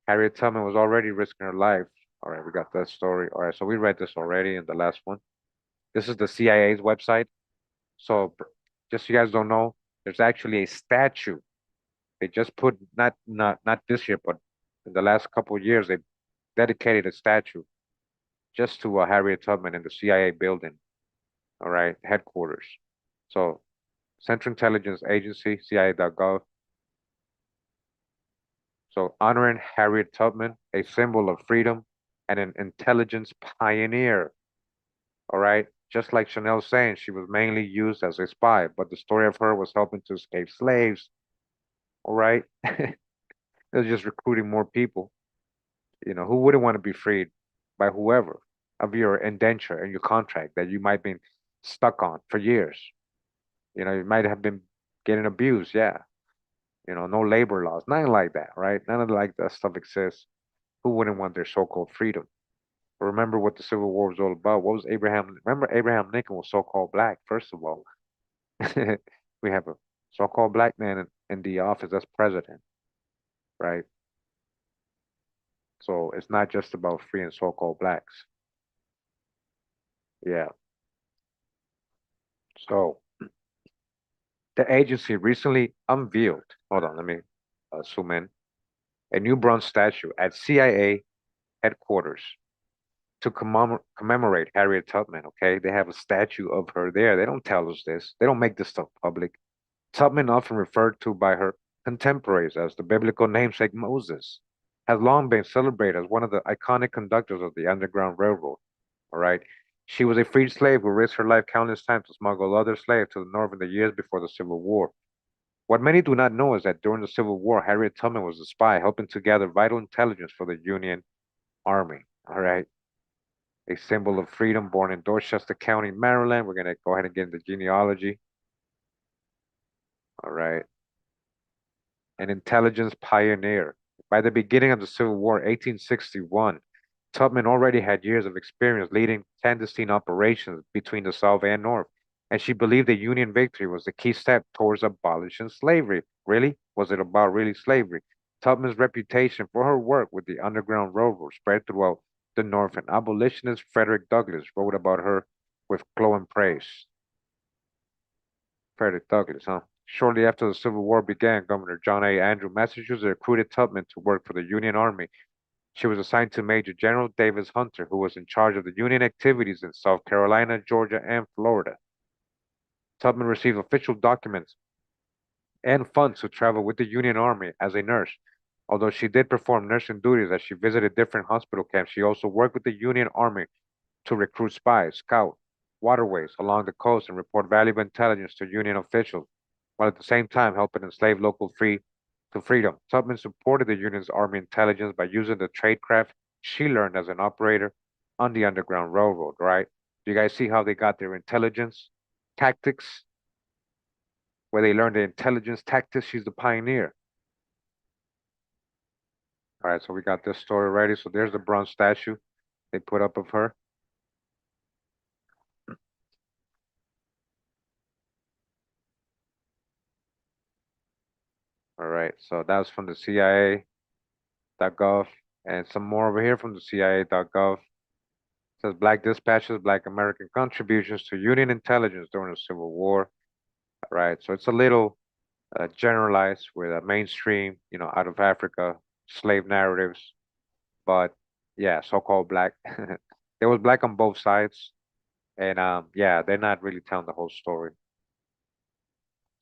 Harriet Tubman was already risking her life. All right, we got that story. All right, so we read this already in the last one. This is the CIA's website. So just so you guys don't know, there's actually a statue. They just put not this year, but in the last couple of years, they dedicated a statue just to Harriet Tubman in the CIA building. All right, headquarters. So Central Intelligence Agency, CIA.gov. So honoring Harriet Tubman, a symbol of freedom and an intelligence pioneer. All right. Just like Chanel saying, she was mainly used as a spy, but the story of her was helping to escape slaves. All right. It was just recruiting more people. Who wouldn't want to be freed by whoever of your indenture and your contract that you might be stuck on for years? You might have been getting abused. Yeah. No labor laws, nothing like that, right? None of like that stuff exists. Who wouldn't want their so-called freedom? Remember what the Civil War was all about. What was Abraham? Remember, Abraham Lincoln was so-called black, first of all. We have a so-called black man in the office as president, right? So it's not just about freeing so-called blacks. Yeah. So the agency recently unveiled, hold on, let me zoom in, a new bronze statue at CIA headquarters to commemorate Harriet Tubman, okay? They have a statue of her there. They don't tell us this. They don't make this stuff public. Tubman, often referred to by her contemporaries as the biblical namesake Moses, has long been celebrated as one of the iconic conductors of the Underground Railroad. All right. She was a freed slave who risked her life countless times to smuggle other slaves to the North in the years before the Civil War. What many do not know is that during the Civil War, Harriet Tubman was a spy helping to gather vital intelligence for the Union Army. All right. A symbol of freedom, born in Dorchester County, Maryland. We're going to go ahead and get into genealogy. All right. An intelligence pioneer. By the beginning of the Civil War, 1861, Tubman already had years of experience leading clandestine operations between the South and North, and she believed the Union victory was the key step towards abolishing slavery. Really? Was it about really slavery? Tubman's reputation for her work with the Underground Railroad spread throughout the North, and abolitionist Frederick Douglass wrote about her with glowing praise. Frederick Douglass, huh? Shortly after the Civil War began, Governor John A. Andrew, Massachusetts, recruited Tubman to work for the Union Army. She was assigned to Major General Davis Hunter, who was in charge of the Union activities in South Carolina, Georgia, and Florida. Tubman received official documents and funds to travel with the Union Army as a nurse. Although she did perform nursing duties as she visited different hospital camps, she also worked with the Union Army to recruit spies, scout waterways along the coast, and report valuable intelligence to Union officials, while at the same time helping enslave local free to freedom. Tubman supported the Union's army intelligence by using the tradecraft she learned as an operator on the Underground Railroad, right? Do you guys see how they got their intelligence tactics? Where they learned the intelligence tactics, she's the pioneer. All right, so we got this story ready. So there's the bronze statue they put up of her. All right, so that was from the CIA.gov, and some more over here from the CIA.gov. It says Black dispatches, Black American contributions to Union intelligence during the Civil War. All right, so it's a little generalized with a mainstream, out of Africa, slave narratives, but yeah, so-called black. There was black on both sides, and yeah, they're not really telling the whole story.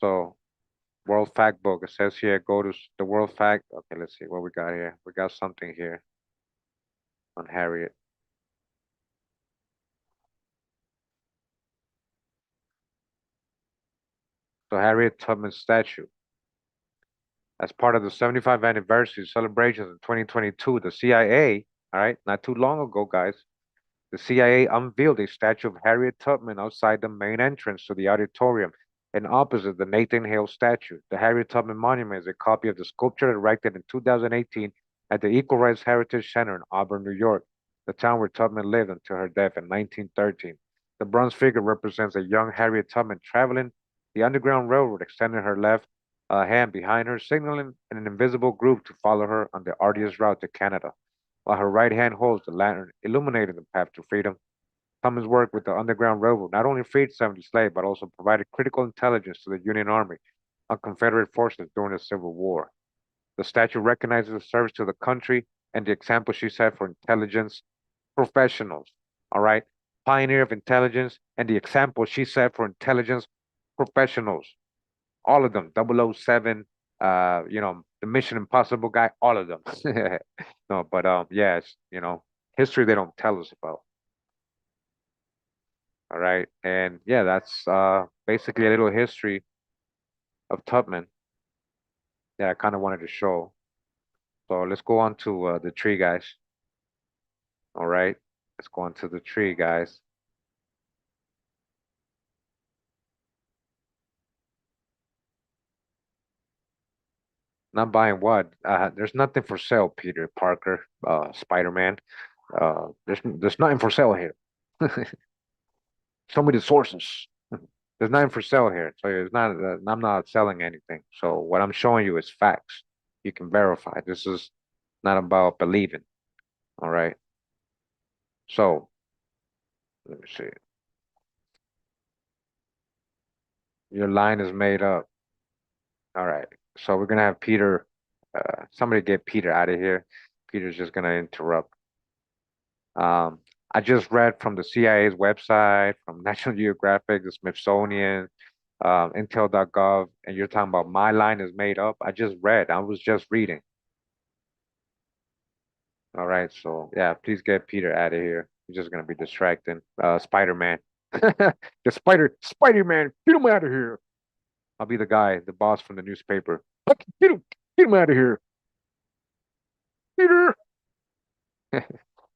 So World Fact Book. It says here, go to the World Fact. Okay, let's see what we got here. We got something here on Harriet. So Harriet Tubman statue. As part of the 75th anniversary celebrations in 2022, the CIA, all right, not too long ago, guys, the CIA unveiled a statue of Harriet Tubman outside the main entrance to the auditorium and opposite the Nathan Hale statue. The Harriet Tubman Monument is a copy of the sculpture erected in 2018 at the Equal Rights Heritage Center in Auburn, New York, the town where Tubman lived until her death in 1913. The bronze figure represents a young Harriet Tubman traveling the Underground Railroad, extending her left hand behind her, signaling an invisible group to follow her on the arduous route to Canada, while her right hand holds the lantern illuminating the path to freedom. Tubman's work with the Underground Railroad not only freed 70 slaves, but also provided critical intelligence to the Union Army on Confederate forces during the Civil War. The statue recognizes the service to the country and the example she set for intelligence professionals. All right. Pioneer of intelligence and the example she set for intelligence professionals. All of them. 007, the Mission Impossible guy, all of them. No, but yeah, history they don't tell us about. All right. And yeah, that's basically a little history of Tubman that I kind of wanted to show. So let's go on to the tree, guys. All right. Let's go on to the tree, guys. Not buying what? There's nothing for sale, Peter Parker, Spider-Man. There's nothing for sale here. Show me the sources. There's nothing for sale here. So it's not. I'm not selling anything. So what I'm showing you is facts. You can verify. This is not about believing. All right. So let me see. Your line is made up. All right. So we're gonna have Peter. Somebody get Peter out of here. Peter's just gonna interrupt. Um, I just read from the CIA's website, from National Geographic, the Smithsonian, Intel.gov, and you're talking about my line is made up. I just read. I was just reading. All right, so yeah, please get Peter out of here. He's just gonna be distracting. Spider-Man. The Spider-Man, get him out of here. I'll be the guy, the boss from the newspaper. Get him out of here. Peter.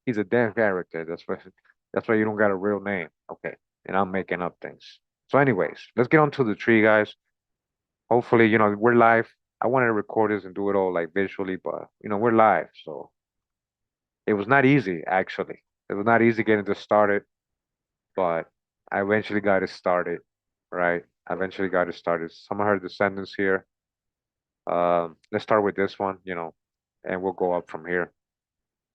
He's a damn character. That's why you don't got a real name. Okay. And I'm making up things. So anyways, let's get on to the tree, guys. Hopefully, we're live. I wanted to record this and do it all like visually, but we're live. So it was not easy, actually. It was not easy getting this started, but I eventually got it started, right? I eventually got it started. Some of her descendants here. Let's start with this one, and we'll go up from here.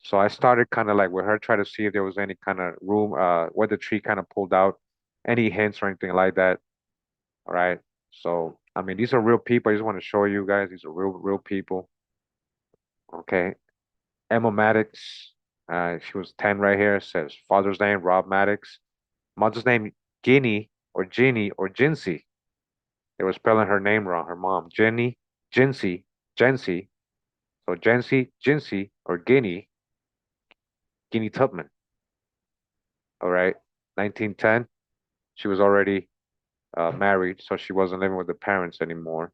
So I started kind of like with her, try to see if there was any kind of room, where the tree kind of pulled out, any hints or anything like that. All right. So, I mean, these are real people. I just want to show you guys these are real people. Okay. Emma Maddox, she was 10 right here. It says father's name, Rob Maddox. Mother's name, Ginny or Ginny or Jinsey. They were spelling her name wrong, her mom. Jenny, Jinsey, Jency. So Jency, Jinsey, or Guinea, Guinea Tubman. All right. 1910. She was already married, so she wasn't living with the parents anymore.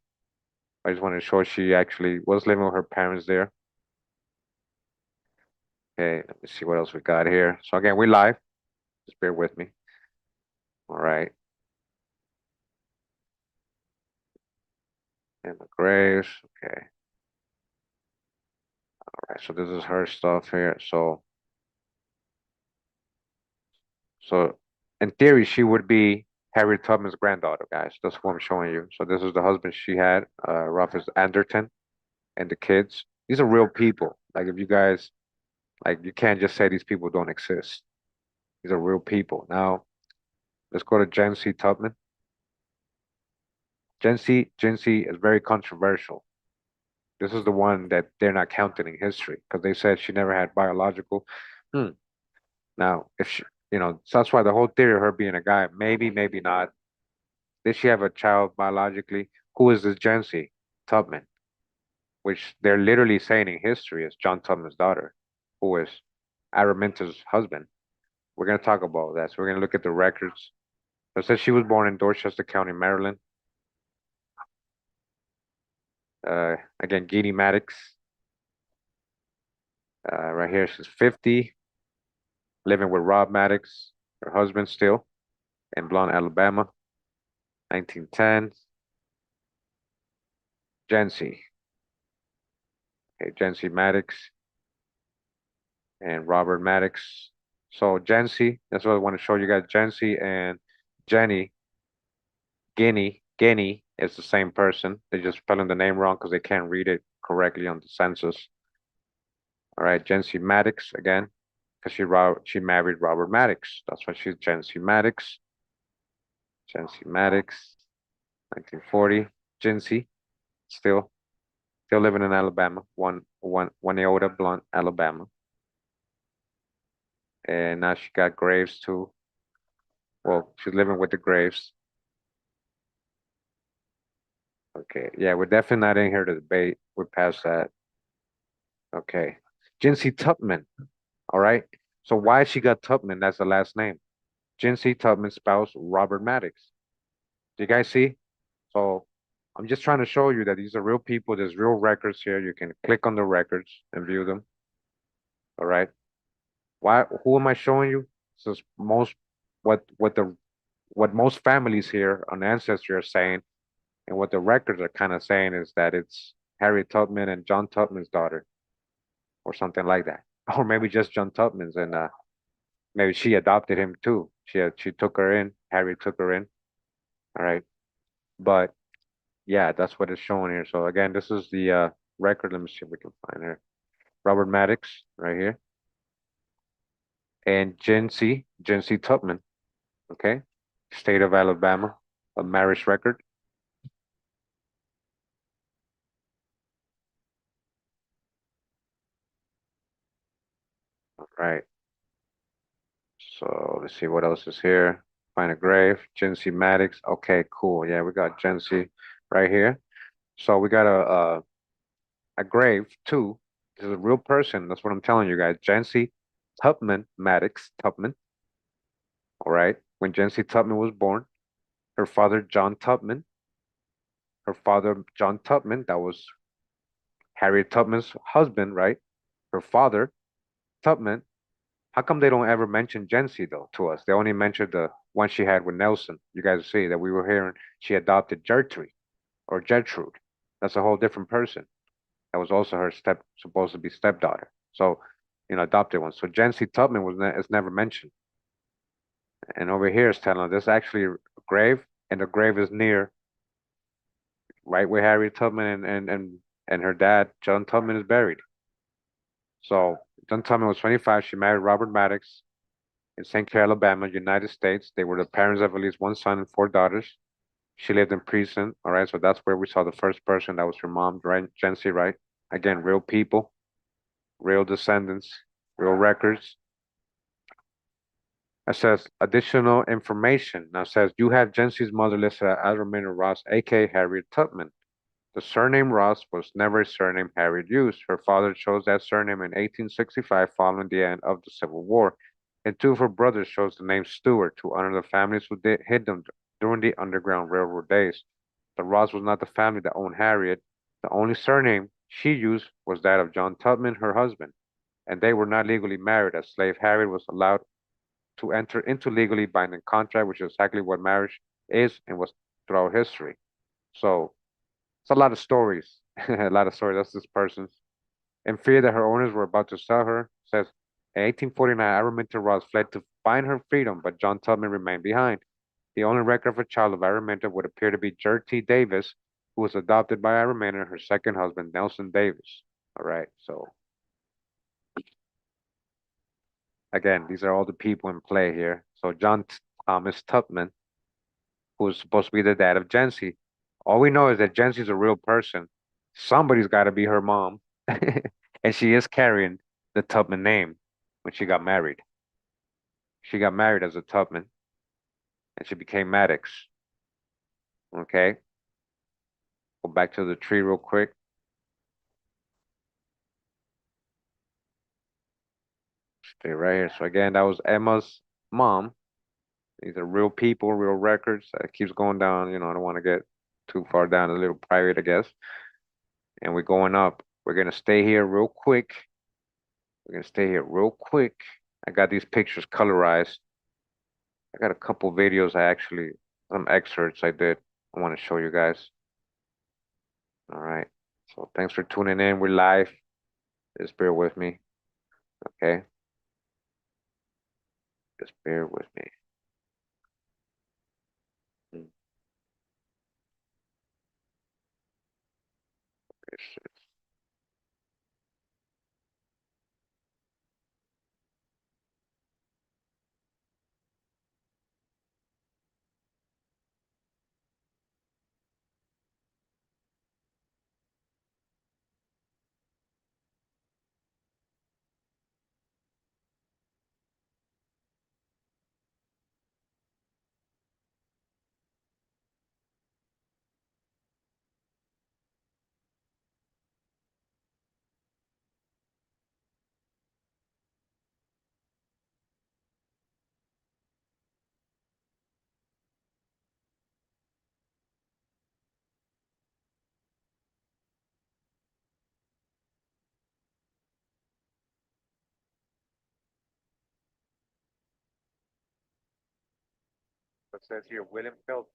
I just wanted to show she actually was living with her parents there. Okay, let me see what else we got here. So again, we live. Just bear with me. All right. And the graves. Okay. All right. So this is her stuff here. So in theory, she would be Harriet Tubman's granddaughter, guys. That's what I'm showing you. So this is the husband she had, Rufus Anderton, and the kids. These are real people. Like if you guys, like you can't just say these people don't exist. These are real people. Now, let's go to Jancy Tubman. Jancy is very controversial. This is the one that they're not counting in history because they said she never had biological. Hmm. Now, if she, so that's why the whole theory of her being a guy, maybe not. Did she have a child biologically? Who is this Jancy Tubman? Which they're literally saying in history is John Tubman's daughter, who is Araminta's husband. We're going to talk about that. So we're going to look at the records. It says she was born in Dorchester County, Maryland. Again, Guinea Maddox. Right here, she's 50, living with Rob Maddox, her husband still, in Blount, Alabama, 1910. Jancy. Okay, Jancy Maddox and Robert Maddox. So Jancy, that's what I want to show you guys. Jancy and Jenny, Guinea is the same person. They're just spelling the name wrong because they can't read it correctly on the census. All right, Jancy Maddox again. because she married Robert Maddox. That's why she's Jency Maddox. Jency Maddox, 1940. Jency, still living in Alabama. One iota blunt, Alabama. And now she got Graves too. Well, she's living with the Graves. Okay, yeah, we're definitely not in here to debate. We're past that. Okay. Jinsey Tubman. All right. So why she got Tubman? That's the last name. Jinsey Tubman's spouse, Robert Maddox. Do you guys see? So I'm just trying to show you that these are real people. There's real records here. You can click on the records and view them. All right. Why? Who am I showing you? This is most what most families here on Ancestry are saying, and what the records are kind of saying is that it's Harriet Tubman and John Tubman's daughter, or something like that, or maybe just John Tubman's, and maybe she adopted him too. She took her in. Harriet took her in. All right, but yeah, that's what it's showing here. So again, this is the record. Let me see if we can find her. Robert Maddox right here, and Jinsey Tubman. Okay, state of Alabama, a marriage record. All right. So let's see what else is here. Find a grave. Jinsey Maddox. Okay, cool. Yeah, we got Jinsey right here. So we got a grave too. This is a real person. That's what I'm telling you guys. Jinsey Tubman Maddox Tubman. All right. When Jinsey Tubman was born, her father John Tubman, that was Harriet Tubman's husband, right? Her father Tubman. How come they don't ever mention Jency though to us? They only mentioned the one she had with Nelson. You guys see that we were hearing she adopted Gertrude or Gertrude. That's a whole different person. That was also her supposed to be stepdaughter. So, adopted one. So Jency Tubman is never mentioned. And over here is telling us there's actually a grave, and the grave is near right where Harriet Tubman and her dad John Tubman is buried. So John Tubman was 25. She married Robert Maddox in St. Clair, Alabama, United States. They were the parents of at least one son and four daughters. She lived in Precinct. All right, so that's where we saw the first person. That was her mom, right? Jency, right? Again, real people, real descendants, real records. It says additional information. Now it says you have Jency's mother listed as Romina Ross, aka Harriet Tubman. The surname Ross was never a surname Harriet used. Her father chose that surname in 1865 following the end of the Civil War, and two of her brothers chose the name Stewart to honor the families who hid them during the Underground Railroad days. The Ross was not the family that owned Harriet. The only surname she used was that of John Tubman, her husband, and they were not legally married, as slave Harriet was allowed to enter into legally binding contract, which is exactly what marriage is and was throughout history. So it's a lot of stories. A lot of stories. That's this person's. In fear that her owners were about to sell her, says in 1849, Araminta Ross fled to find her freedom, but John Tubman remained behind. The only record of a child of Araminta would appear to be Gertie Davis, who was adopted by Araminta and her second husband, Nelson Davis. All right, so again, these are all the people in play here. So John Thomas Tubman, who is supposed to be the dad of Jency. All we know is that Jency's a real person. Somebody's got to be her mom. And she is carrying the Tubman name when she got married. She got married as a Tubman and she became Maddox. Okay. Go back to the tree real quick. Stay right here. So again, that was Emma's mom. These are real people, real records. It keeps going down. I don't want to get too far down, a little private, I guess. And we're going up. We're gonna stay here real quick. We're gonna stay here real quick. I got these pictures colorized. I got a couple videos some excerpts I did. I want to show you guys. All right. So thanks for tuning in. We're live. Just bear with me. Okay. Just bear with me. Mm, It says here, William Phelps.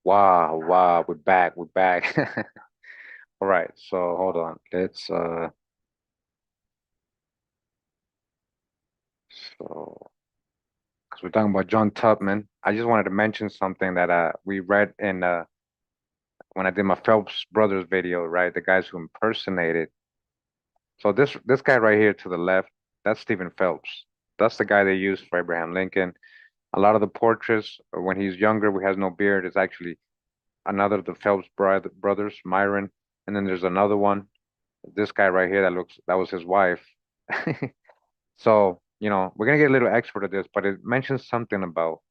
Wow, wow, we're back, we're back. All right, so hold on. Let's so because we're talking about John Tubman. I just wanted to mention something that we read in when I did my Phelps brothers video, right? The guys who impersonated. So this guy right here to the left, that's Stephen Phelps. That's the guy they used for Abraham Lincoln. A lot of the portraits when he's younger, he has no beard, is actually another of the Phelps brothers, Myron. And then there's another one, this guy right here that was his wife. So, we're gonna get a little expert at this, but it mentions something about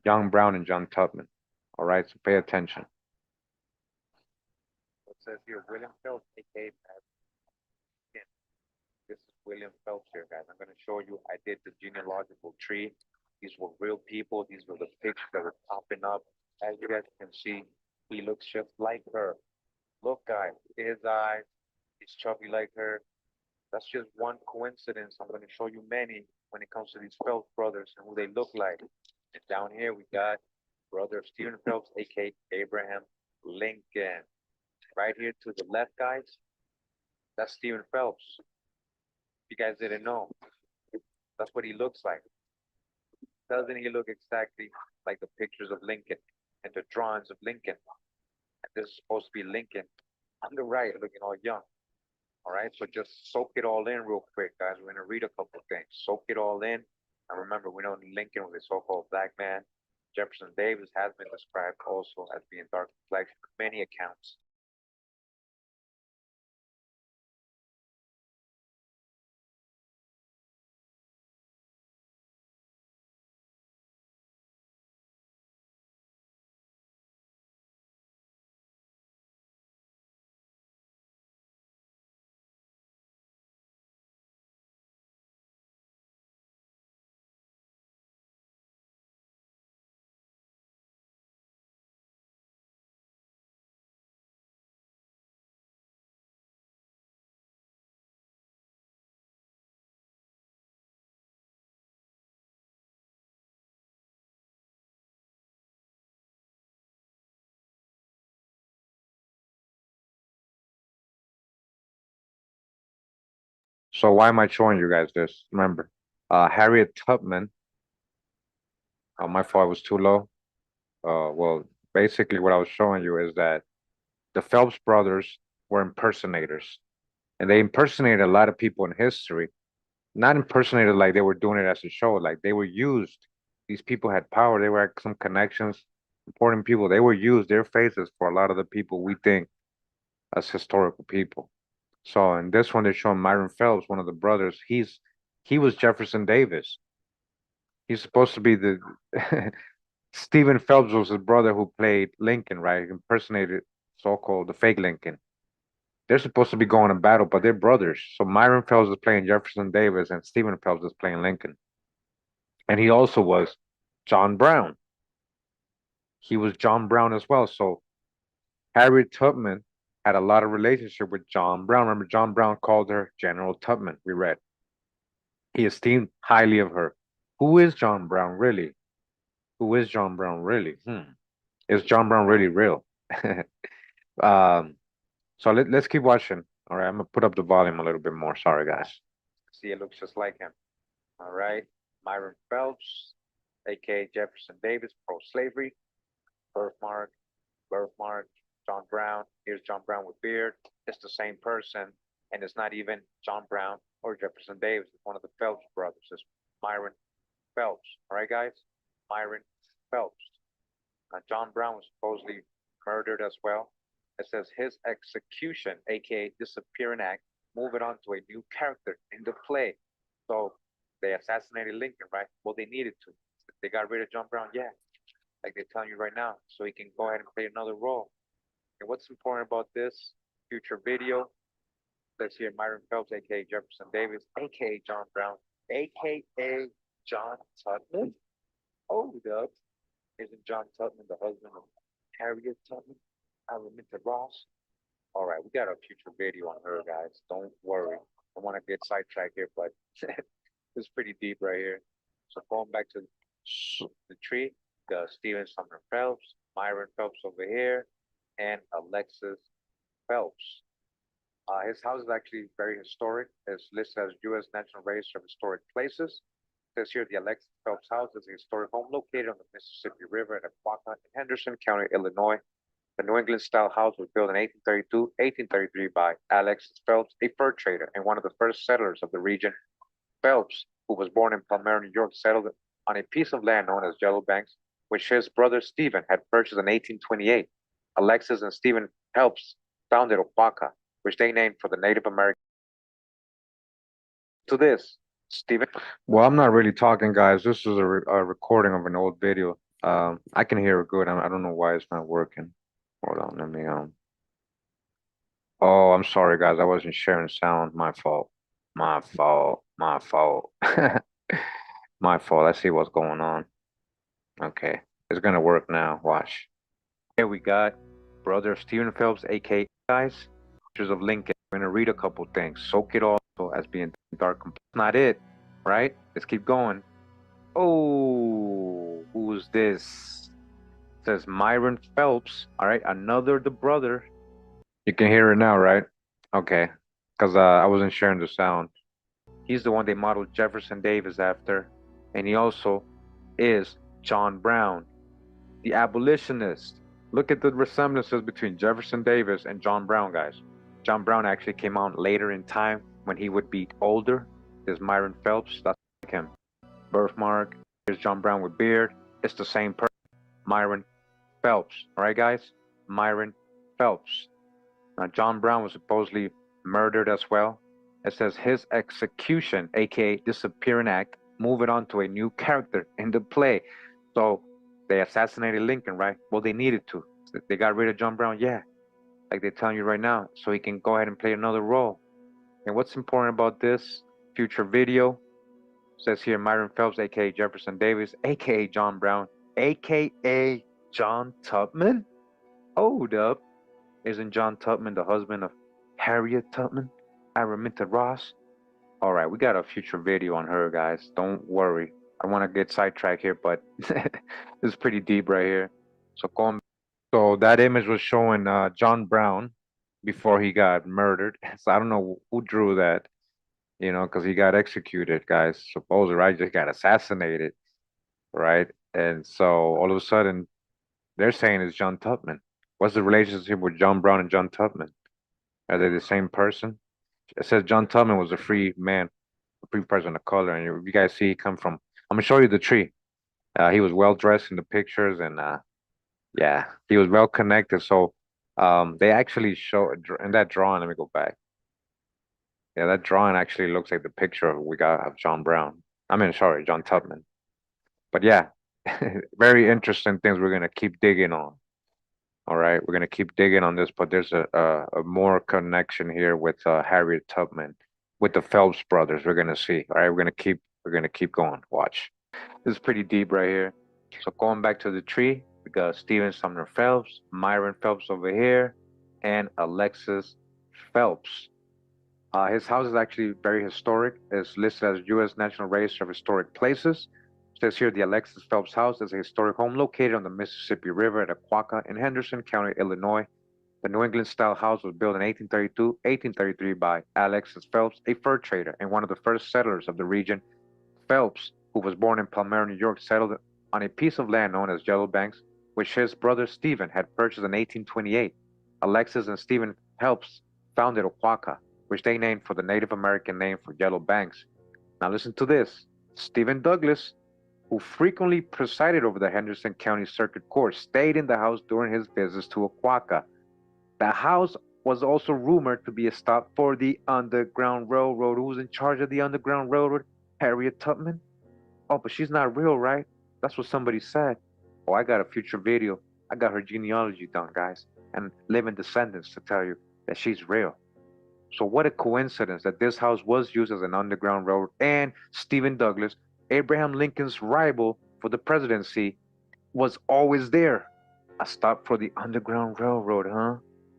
John Brown and John Tubman. All right, so pay attention. It says here, William Phelps, aka this is William Phelps here, guys. I'm gonna show you. I did the genealogical tree. These were real people. These were the pictures that were popping up. As you guys can see, he looks just like her. Look, guys, his eyes. He's chubby like her. That's just one coincidence. I'm going to show you many when it comes to these Phelps brothers and who they look like. And down here we got brother Stephen Phelps, aka Abraham Lincoln. Right here to the left, guys, that's Stephen Phelps. You guys didn't know. That's what he looks like. Doesn't he look exactly like the pictures of Lincoln and the drawings of Lincoln? And this is supposed to be Lincoln on the right, looking all young. All right, so just soak it all in real quick, guys. We're gonna read a couple things. Soak it all in. And remember, we know Lincoln was a so-called black man. Jefferson Davis has been described also as being dark complexion, many accounts. So why am I showing you guys this? Remember, Harriet Tubman. My fault was too low. Well, basically what I was showing you is that the Phelps brothers were impersonators, and they impersonated a lot of people in history. Not impersonated like they were doing it as a show, like they were used. These people had power. They were had some connections, important people. They were used, their faces, for a lot of the people we think as historical people. So in this one, they're showing Myron Phelps, one of the brothers. He was Jefferson Davis. He's supposed to be the Stephen Phelps was his brother who played Lincoln, right? He impersonated so-called the fake Lincoln. They're supposed to be going to battle, but they're brothers. So Myron Phelps is playing Jefferson Davis, and Stephen Phelps is playing Lincoln. And he also was John Brown. He was John Brown as well. So Harriet Tubman had a lot of relationship with John Brown. Remember, John Brown called her General Tubman. We read. He esteemed highly of her. Who is John Brown really? Who is John Brown really? Is John Brown really real? um, so let's keep watching. All right, I'm gonna put up the volume a little bit more. Sorry, guys. See, it looks just like him. All right. Myron Phelps, aka Jefferson Davis, pro-slavery, birthmark, birthmark, John Brown. Here's John Brown with beard. It's the same person, and it's not even John Brown or Jefferson Davis. It's one of the Phelps brothers. It's Myron Phelps. All right, guys? Myron Phelps. John Brown was supposedly murdered as well. It says his execution, aka disappearing act, move it on to a new character in the play. So they assassinated Lincoln, right? Well, they needed to. They got rid of John Brown, yeah, like they're telling you right now, so he can go ahead and play another role. And what's important about this future video? Let's hear Myron Phelps, aka Jefferson Davis, aka John Brown, aka John Tubman. Hold up. Isn't John Tubman the husband of Harriet Tubman? Araminta Ross? All right, we got a future video on her, guys. Don't worry. I want to get sidetracked here, but it's pretty deep right here. So going back to the tree, the Stephen Sumner Phelps, Myron Phelps over here, and Alexis Phelps. His house is actually very historic. It's listed as U.S. National Register of Historic Places. It says here the Alexis Phelps house is a historic home located on the Mississippi River in Aquaka in Henderson County, Illinois. The New England style house was built in 1832, 1833 by Alexis Phelps, a fur trader and one of the first settlers of the region. Phelps, who was born in Palmyra, New York, settled on a piece of land known as Yellow Banks, which his brother Stephen had purchased in 1828. Alexis and Stephen Phelps founded Opaka, which they named for the Native American. To this, Stephen. Well, I'm not really talking, guys. This is a recording of an old video. I can hear it good. I don't know why it's not working. Hold on, let me Oh, I'm sorry, guys. I wasn't sharing sound. My fault. My fault. My fault. My fault. Let's see what's going on. Okay, it's gonna work now. Watch. Here we got brother Stephen Phelps, aka guys. Pictures of Lincoln. I'm gonna read a couple things. Soak it all as being dark. Not it, right? Let's keep going. Oh, who's this? It says Myron Phelps. All right, another the brother. You can hear it now, right? Okay, because I wasn't sharing the sound. He's the one they modeled Jefferson Davis after, and he also is John Brown, the abolitionist. Look at the resemblances between Jefferson Davis and John Brown, guys. John Brown actually came out later in time when he would be older. There's Myron Phelps, that's like him. Birthmark, here's John Brown with beard. It's the same person, Myron Phelps. All right, guys? Myron Phelps. Now, John Brown was supposedly murdered as well. It says his execution, aka disappearing act, move it on to a new character in the play. So they assassinated Lincoln, right? Well, they needed to. They got rid of John Brown, yeah, like they're telling you right now, so he can go ahead and play another role. And what's important about this future video? It says here Myron Phelps, aka Jefferson Davis, aka John Brown, aka John Tubman. Hold up. Isn't John Tubman the husband of Harriet Tubman? Araminta Ross? All right, we got a future video on her, guys. Don't worry. I want to get sidetracked here, but it's pretty deep right here. So that image was showing John Brown before he got murdered. So I don't know who drew that, because he got executed, guys. Supposedly, right? Just got assassinated, right? And so all of a sudden, they're saying it's John Tubman. What's the relationship with John Brown and John Tubman? Are they the same person? It says John Tubman was a free man, a free person of color. And you guys see he come from, I'm gonna show you the tree. He was well dressed in the pictures, and yeah, he was well connected. So they actually show in that drawing. Let me go back. Yeah, that drawing actually looks like the picture we got of John Brown. I mean, sorry, John Tubman. But yeah, very interesting things we're gonna keep digging on. All right, we're gonna keep digging on this, but there's a more connection here with Harriet Tubman, with the Phelps brothers. We're gonna see. All right, we're gonna keep going. Watch. This is pretty deep right here. So going back to the tree, we got Stephen Sumner Phelps, Myron Phelps over here, and Alexis Phelps. His house is actually very historic. It's listed as U.S. National Register of Historic Places. It says here the Alexis Phelps house is a historic home located on the Mississippi River at Aquaka in Henderson County, Illinois. The New England style house was built in 1832, 1833 by Alexis Phelps, a fur trader and one of the first settlers of the region. Phelps, who was born in Palmyra, New York, settled on a piece of land known as Yellow Banks, which his brother Stephen had purchased in 1828. Alexis and Stephen Phelps founded Oaxaca, which they named for the Native American name for Yellow Banks. Now listen to this. Stephen Douglas, who frequently presided over the Henderson County Circuit Court, stayed in the house during his visits to Oaxaca. The house was also rumored to be a stop for the Underground Railroad. Who was in charge of the Underground Railroad? Harriet Tubman? Oh, but she's not real, right? That's what somebody said. Oh, I got a future video. I got her genealogy done, guys, and living descendants to tell you that she's real. So what a coincidence that this house was used as an underground railroad, and Stephen Douglas, Abraham Lincoln's rival for the presidency, was always there. A stop for the Underground Railroad, huh?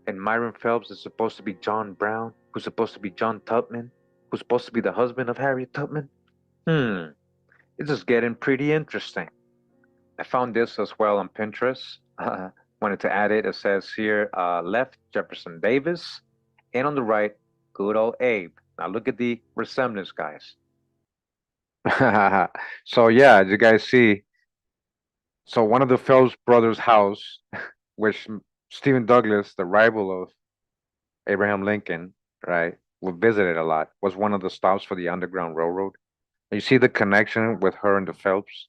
And Myron Phelps is supposed to be John Brown, who's supposed to be John Tubman, who's supposed to be the husband of Harriet Tubman. This is getting pretty interesting. I found this as well on Pinterest. Wanted to add it. It says here, left Jefferson Davis, and on the right, good old Abe. Now look at the resemblance, guys. So yeah, as you guys see, so one of the Phelps brothers' house, which Stephen Douglas, the rival of Abraham Lincoln, right, would visit it a lot, was one of the stops for the Underground Railroad. And you see the connection with her and the Phelps.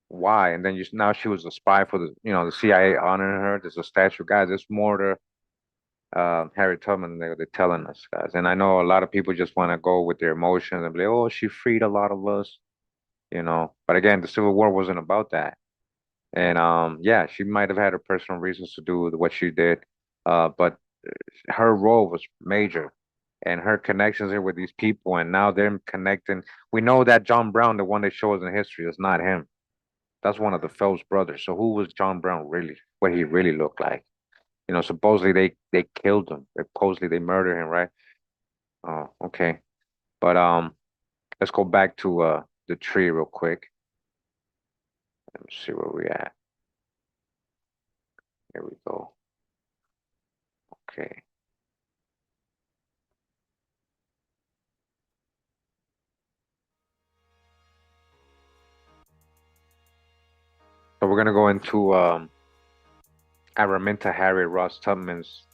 Why? And then now she was a spy for the CIA honoring her. There's a statue, guys. There's more to Harriet Tubman they're telling us, guys. And I know a lot of people just want to go with their emotions and be like, oh, she freed a lot of us, But again, the Civil War wasn't about that. And yeah, she might have had her personal reasons to do what she did, but her role was major, and her connections here with these people, and now they're connecting. We know that John Brown, the one they show us in history, is not him. That's one of the Phelps brothers. So who was John Brown really? What he really looked like? Supposedly they killed him. Supposedly they murdered him, right? Oh, okay. But let's go back to the tree real quick. Let me see where we at. Here we go. Okay. So we're gonna go into Araminta Harriet Ross Tubman's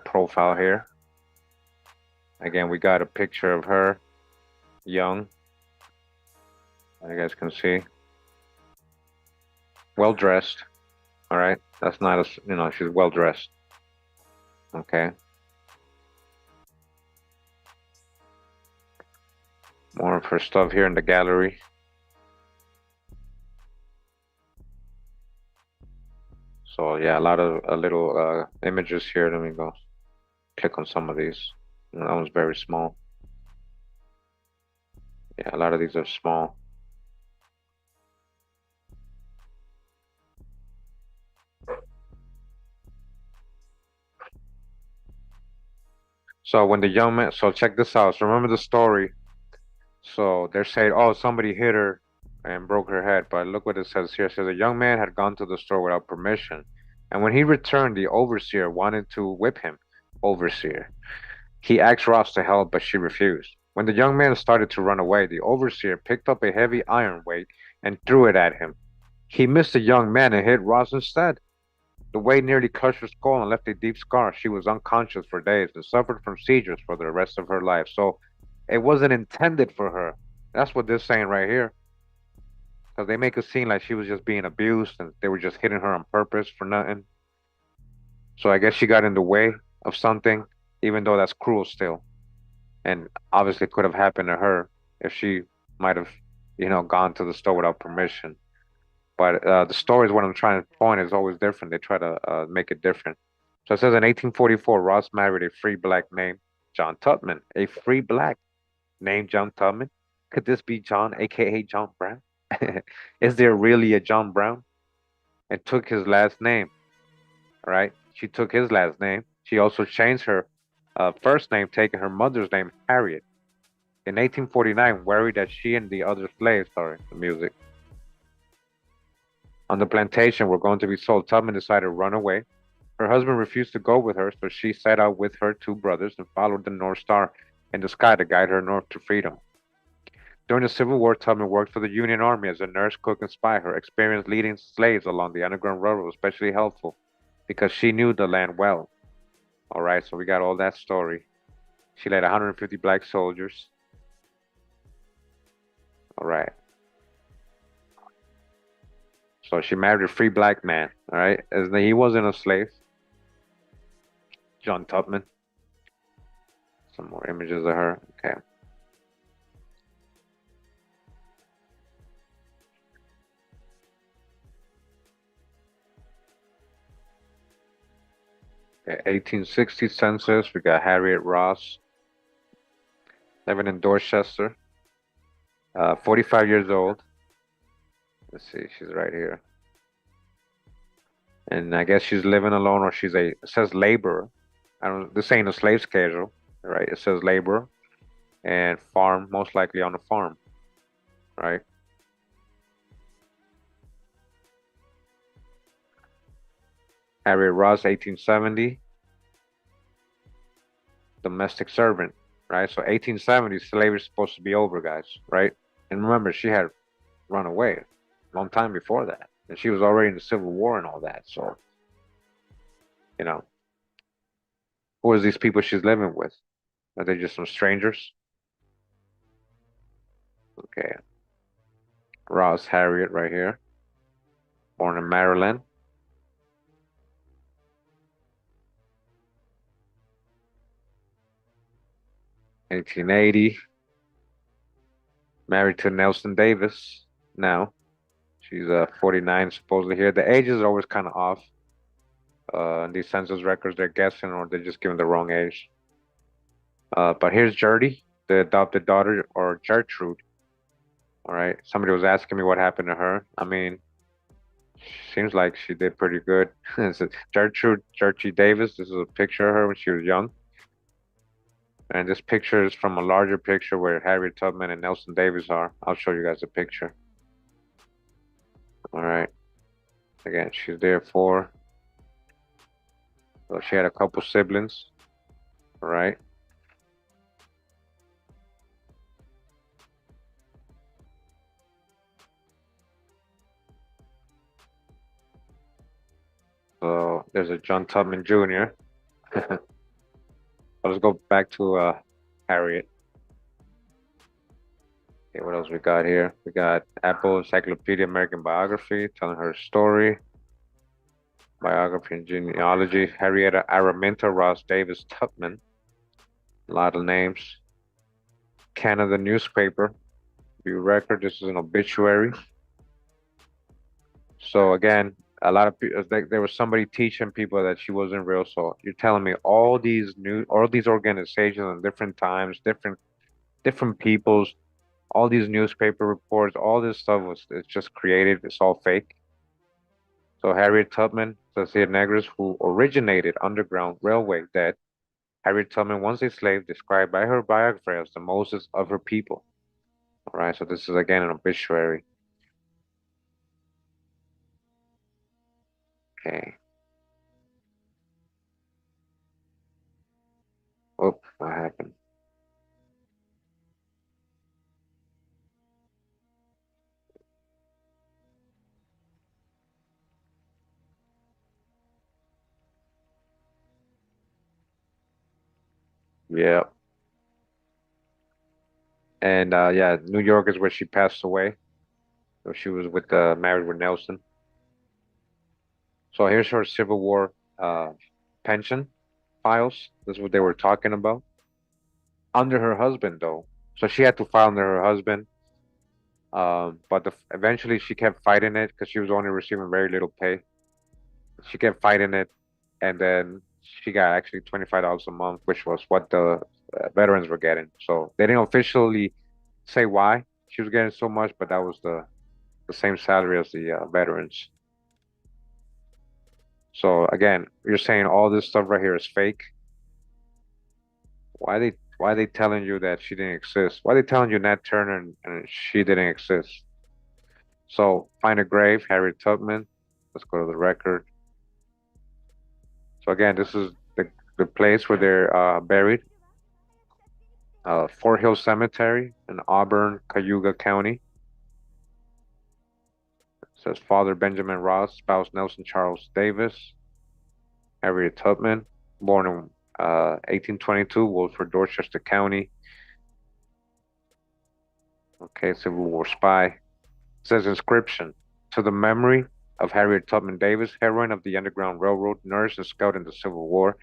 profile here. Again, we got a picture of her young. You guys can see. Well dressed. All right. That's not a, she's well dressed. Okay. More of her stuff here in the gallery. So yeah, a lot of little images here. Let me go click on some of these. That one's very small. Yeah, a lot of these are small. So when the young man, so check this out. So remember the story. So they're saying, oh, somebody hit her and broke her head. But look what it says here. It says a young man had gone to the store without permission. And when he returned, the overseer wanted to whip him. Overseer. He asked Ross to help, but she refused. When the young man started to run away, the overseer picked up a heavy iron weight and threw it at him. He missed the young man and hit Ross instead. The weight nearly crushed her skull and left a deep scar. She was unconscious for days and suffered from seizures for the rest of her life. So it wasn't intended for her. That's what they're saying right here. Because they make it seem like she was just being abused and they were just hitting her on purpose for nothing. So I guess she got in the way of something, even though that's cruel still. And obviously could have happened to her if she might have, gone to the store without permission. But the story is what I'm trying to point is always different. They try to make it different. So it says in 1844, Ross married a free black named John Tubman. A free black named John Tubman? Could this be John, aka John Brown? Is there really a John Brown? And took his last name, right? She took his last name. She also changed her first name, taking her mother's name, Harriet. In 1849, worried that she and the other slaves, sorry, the music, on the plantation were going to be sold, Tubman decided to run away. Her husband refused to go with her, so she set out with her two brothers and followed the North Star in the sky to guide her north to freedom. During the Civil War, Tubman worked for the Union Army as a nurse, cook, and spy. Her experience leading slaves along the Underground Railroad was especially helpful because she knew the land well. All right, so we got all that story. She led 150 black soldiers. All right. So she married a free black man. All right. He wasn't a slave. John Tubman. Some more images of her. Okay. Okay, 1860 census. We got Harriet Ross, living in Dorchester. 45 years old. Let's see. She's right here. And I guess she's living alone, or it says laborer. I don't. This ain't a slave schedule, right? It says laborer and farm, most likely on a farm, right? Harriet Ross, 1870, domestic servant, right? So 1870, slavery is supposed to be over, guys, right? And remember, she had run away a long time before that, and she was already in the Civil War and all that. So, you know, who are these people she's living with? Are they just some strangers? Okay, Ross Harriet right here, born in Maryland. 1880, married to Nelson Davis now. She's 49 supposedly here. The ages are always kind of off. In these census records, they're guessing or they're just giving the wrong age. But here's Gertie, the adopted daughter, or Gertrude. All right. Somebody was asking me what happened to her. I mean, seems like she did pretty good. It's Gertie Davis. This is a picture of her when she was young. And this picture is from a larger picture where Harriet Tubman and Nelson Davis are. I'll show you guys a picture. All right. Again, she's there for. So she had a couple siblings. All right. So there's a John Tubman Jr. Let's go back to Harriet. Okay, what else we got here? We got Apple Encyclopedia American Biography telling her story. Biography and genealogy. Henrietta Araminta Ross Davis Tubman. A lot of names. Canada newspaper. View record. This is an obituary. So again, a lot of people, there was somebody teaching people that she wasn't real. So you're telling me all these organizations and different times, different peoples, all these newspaper reports, all this stuff it's just created. It's all fake. So Harriet Tubman, Cecilia Negros, who originated Underground Railway, dead. Harriet Tubman, once a slave, described by her biographer as the Moses of her people. All right, so this is again an obituary. Okay. Oh, what happened? Yeah. And yeah, New York is where she passed away. So she was married with Nelson. So here's her Civil War pension files. This is what they were talking about. Under her husband, though. So she had to file under her husband. But eventually she kept fighting it because she was only receiving very little pay. She kept fighting it, and then she got actually $25 a month, which was what the veterans were getting. So they didn't officially say why she was getting so much, but that was the same salary as the veterans. So again, you're saying all this stuff right here is fake. Why they telling you that she didn't exist? Why they telling you Nat Turner and she didn't exist? So find a grave, Harriet Tubman. Let's go to the record. So again, this is the place where they're buried. Fort Hill Cemetery in in Auburn, Cayuga County. It says father Benjamin Ross, spouse Nelson Charles Davis. Harriet Tubman, born in 1822, Wolford, Dorchester County. Okay, Civil War spy. It says inscription to the memory of Harriet Tubman Davis, heroine of the Underground Railroad, nurse and scout in the Civil War,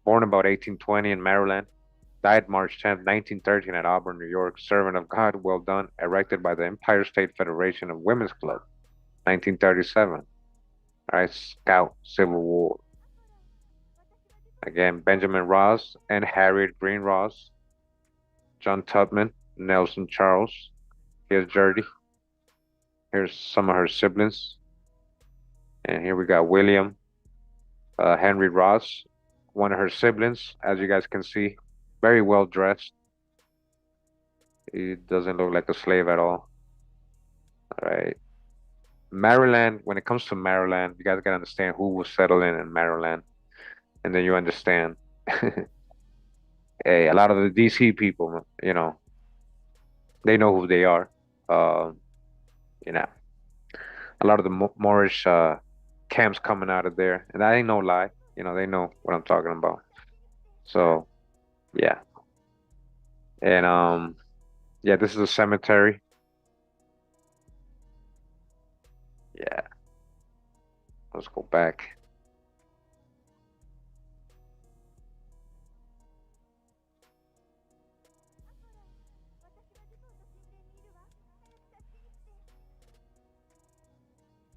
born about 1820 in Maryland, died March 10th, 1913 at Auburn, New York, servant of God, well done, erected by the Empire State Federation of Women's Club, 1937. All right, scout, Civil War. Again, Benjamin Ross and Harriet Green Ross, John Tubman, Nelson Charles. Here's Gertie. Here's some of her siblings. And here we got William Henry Ross, one of her siblings, as you guys can see, very well dressed. He doesn't look like a slave at all. All right. Maryland, when it comes to Maryland, you guys gotta understand who was settling in Maryland. And then you understand. Hey, a lot of the DC people, they know who they are. You know, a lot of the Moorish camps coming out of there, and that ain't no lie. They know what I'm talking about. So, yeah, and yeah, this is a cemetery. Yeah, let's go back.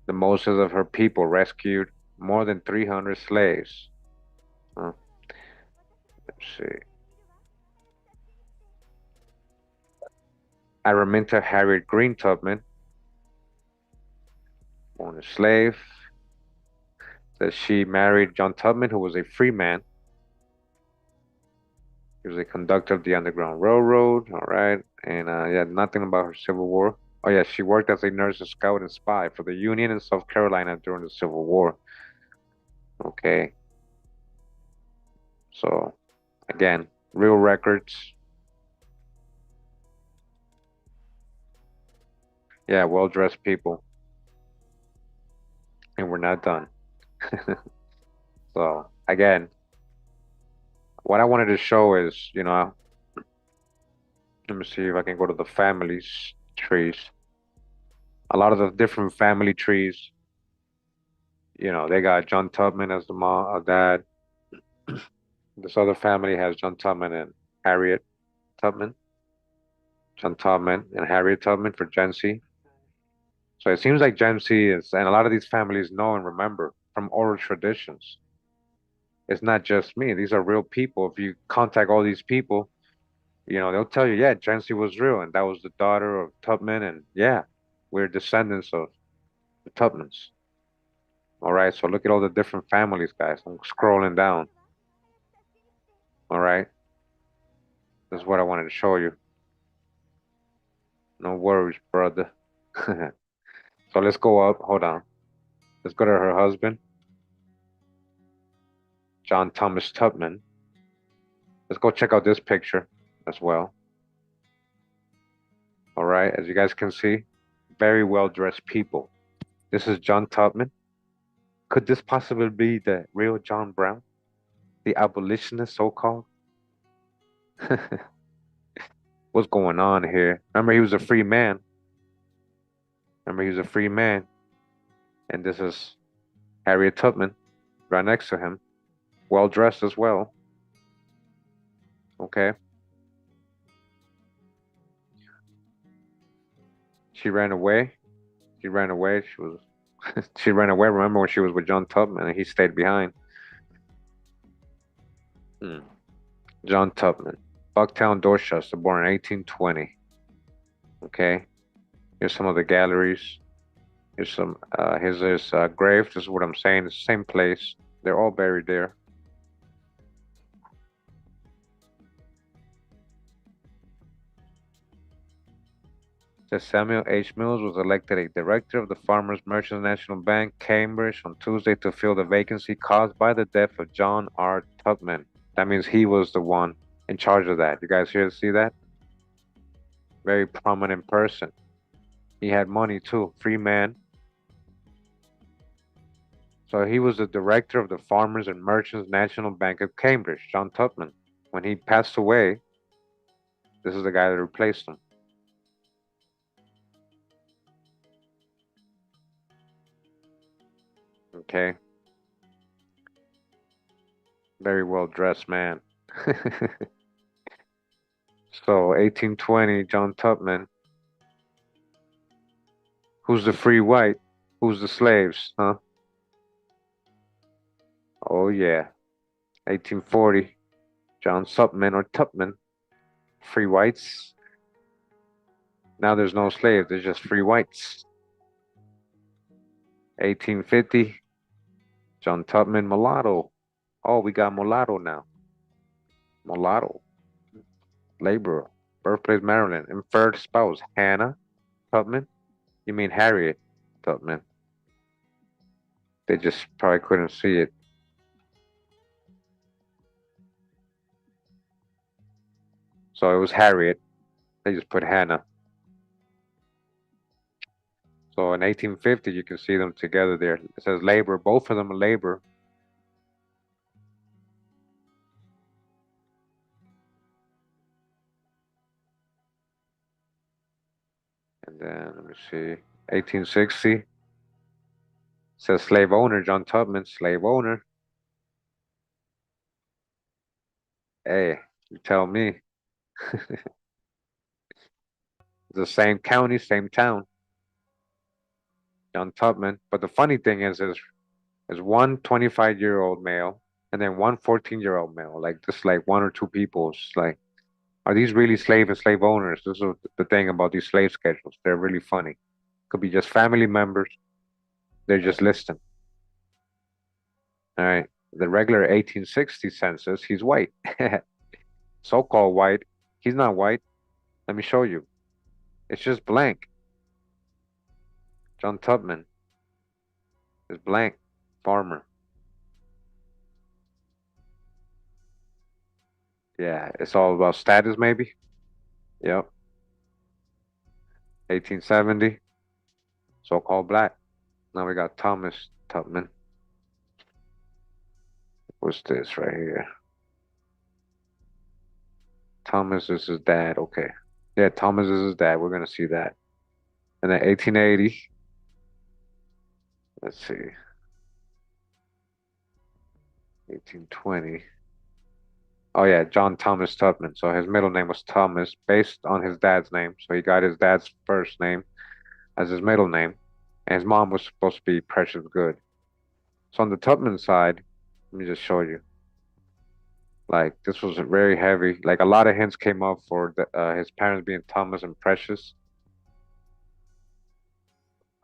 The Moses of her people rescued more than 300 slaves. Let's see. Araminta Harriet Green Tubman, born a slave, that she married John Tubman, who was a free man. He was a conductor of the Underground Railroad. All right. And yeah, nothing about her Civil War. Oh, yeah, she worked as a nurse, a scout, and spy for the Union in South Carolina during the Civil War. Okay. So, again, real records. Yeah, well-dressed people. And we're not done. So, again, what I wanted to show is, let me see if I can go to the families trees. A lot of the different family trees, they got John Tubman as the mom, dad. This other family has John Tubman and Harriet Tubman. John Tubman and Harriet Tubman for Gen Z. So it seems like Gen Z is, and a lot of these families know and remember from oral traditions. It's not just me. These are real people. If you contact all these people, they'll tell you, yeah, Gen Z was real, and that was the daughter of Tubman, and yeah, we're descendants of the Tubmans. All right, so look at all the different families, guys. I'm scrolling down. All right, this is what I wanted to show you. No worries, brother. So let's go up. Hold on. Let's go to her husband, John Thomas Tubman. Let's go check out this picture as well. All right, as you guys can see, very well-dressed people. This is John Tubman. Could this possibly be the real John Brown? The abolitionist, so-called? What's going on here? Remember, he was a free man. And this is Harriet Tubman right next to him. Well-dressed as well. Okay. She ran away. She ran away. She ran away. Remember when she was with John Tubman and he stayed behind. John Tubman, Bucktown, Dorchester, born in 1820. Okay. Here's some of the galleries. Here's some. Here's his grave. This is what I'm saying. It's the same place. They're all buried there. Samuel H. Mills was elected a director of the Farmers Merchants National Bank, Cambridge, on Tuesday to fill the vacancy caused by the death of John R. Tubman. That means he was the one in charge of that. You guys here to see that? very prominent person. He had money too, free man. So he was the director of the Farmers and Merchants National Bank of Cambridge, John Tubman. When he passed away, this is the guy that replaced him. Okay, very well dressed man. So 1820, John Tubman. Who's the free white? Who's the slaves? Huh? Oh yeah. 1840, John Tubman or Tubman. Free whites. Now there's no slaves, there's just free whites. 1850, John Tubman, mulatto. Oh, we got mulatto now. Mulatto. Laborer. Birthplace Maryland. Inferred spouse Hannah Tubman. You mean Harriet Tubman. They just probably couldn't see it. So it was Harriet. They just put Hannah. So in 1850, you can see them together there. It says labor. Both of them are labor. And then let me see. 1860 says slave owner John Tubman, slave owner. Hey, you tell me. The same county, same town. John Tubman. But the funny thing is one 25-year-old male and then one 14-year-old male. Like just like one or two people. It's like, are these really slave and slave owners? This is the thing about these slave schedules. They're really funny. Could be just family members. They're just listing. All right. The regular 1860 census, he's white. So-called white. He's not white. Let me show you. It's just blank. John Tubman is blank. Farmer. Yeah, it's all about status, maybe. Yep. 1870. So-called black. Now we got Thomas Tubman. What's this right here? Thomas is his dad. Okay. Yeah, Thomas is his dad. We're gonna see that. And then 1880. Let's see. 1820. Oh yeah, John Thomas Tubman. So his middle name was Thomas, based on his dad's name. So he got his dad's first name as his middle name, and his mom was supposed to be Precious Good. So on the Tubman side, let me just show you. Like this was very heavy. Like a lot of hints came up for his parents being Thomas and Precious.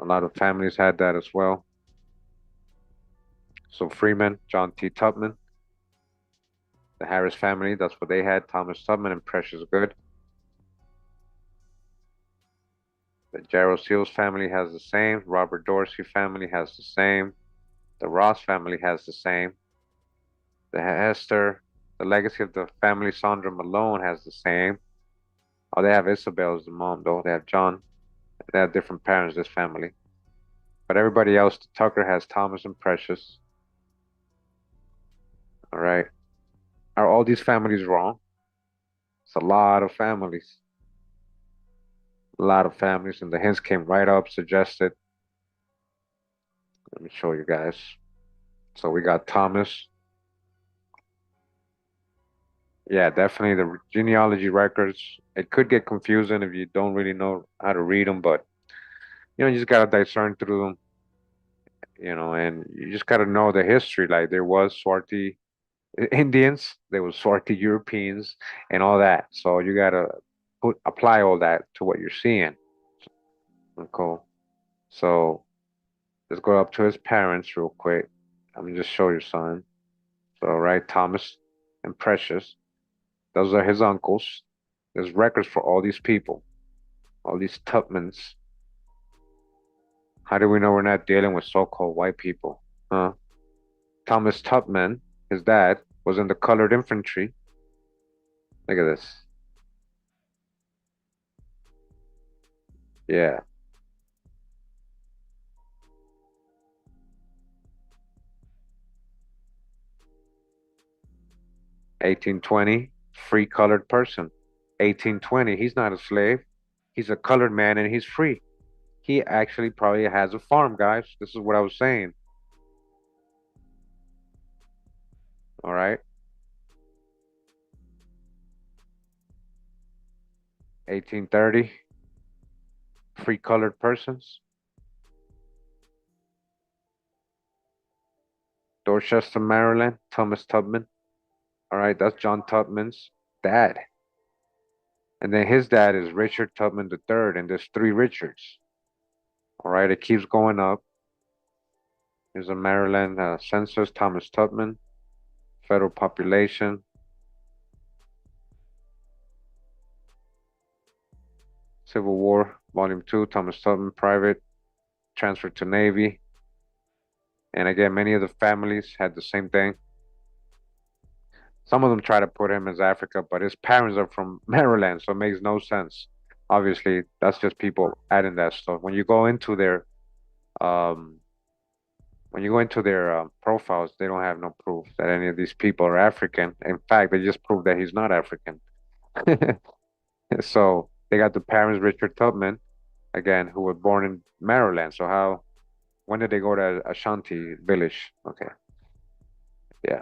A lot of families had that as well. So Freeman, John T. Tubman, the Harris family, that's what they had, Thomas Tubman and Precious Good. The Gerald Seals family has the same. Robert Dorsey family has the same. The Ross family has the same. The Hester, the legacy of the family Sandra Malone has the same. Oh, they have Isabel as the mom, though. They have John. They have different parents, this family. But everybody else, Tucker has Thomas and Precious. All right. Are all these families wrong? It's a lot of families. A lot of families, and the hints came right up, suggested. Let me show you guys. So we got Thomas. Yeah, definitely the genealogy records. It could get confusing if you don't really know how to read them, but you just gotta discern through them, and you just gotta know the history. Like there was Swarthy Indians, there was Swarthy Europeans, and all that. So you gotta apply all that to what you're seeing. Cool. So let's go up to his parents real quick. Let me just show you something. So right, Thomas and Precious, those are his uncles. There's records for all these people, all these Tubmans. How do we know we're not dealing with so-called white people? Huh? Thomas Tubman, his dad, was in the colored infantry. Look at this. Yeah. 1820, free colored person. 1820, he's not a slave. He's a colored man and he's free. He actually probably has a farm, guys. This is what I was saying. All right. 1830, free colored persons. Dorchester, Maryland, Thomas Tubman. All right, that's John Tubman's dad. And then his dad is Richard Tubman III, and there's three Richards. All right, it keeps going up. Here's a Maryland census, Thomas Tubman, federal population, Civil War, Volume 2, Thomas Tubman, private, transferred to Navy. And again, many of the families had the same thing. Some of them try to put him as Africa, but his parents are from Maryland, so it makes no sense. Obviously, that's just people adding that stuff. Um, when you go into their profiles, they don't have no proof that any of these people are African. In fact, they just prove that he's not African. So they got the parents, Richard Tubman, again, who were born in Maryland. So when did they go to Ashanti village? Okay, yeah.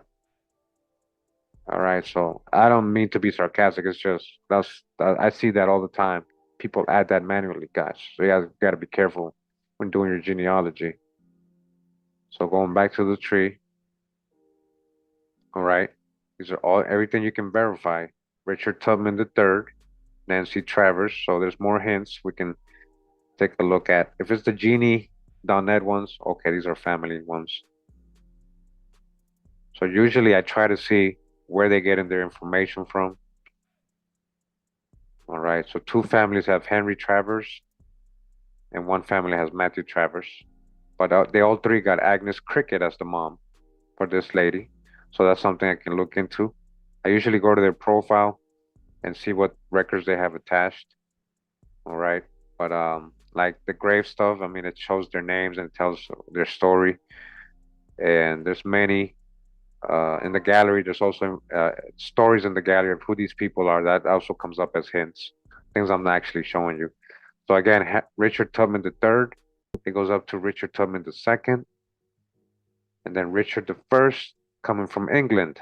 All right, so I don't mean to be sarcastic. It's just I see that all the time. People add that manually, guys. So you guys got to be careful when doing your genealogy. So going back to the tree, all right. These are all everything you can verify. Richard Tubman III, Nancy Travers. So there's more hints we can take a look at. If it's the Genie.net ones, okay, these are family ones. So usually I try to see where they're getting their information from. All right, so two families have Henry Travers and one family has Matthew Travers. But they all three got Agnes Cricket as the mom for this lady. So that's something I can look into. I usually go to their profile and see what records they have attached. All right. But like the grave stuff, I mean, it shows their names and tells their story. And there's many in the gallery. There's also stories in the gallery of who these people are. That also comes up as hints, things I'm not actually showing you. So again, Richard Tubman III. It goes up to Richard Tubman II, and then Richard I, coming from England.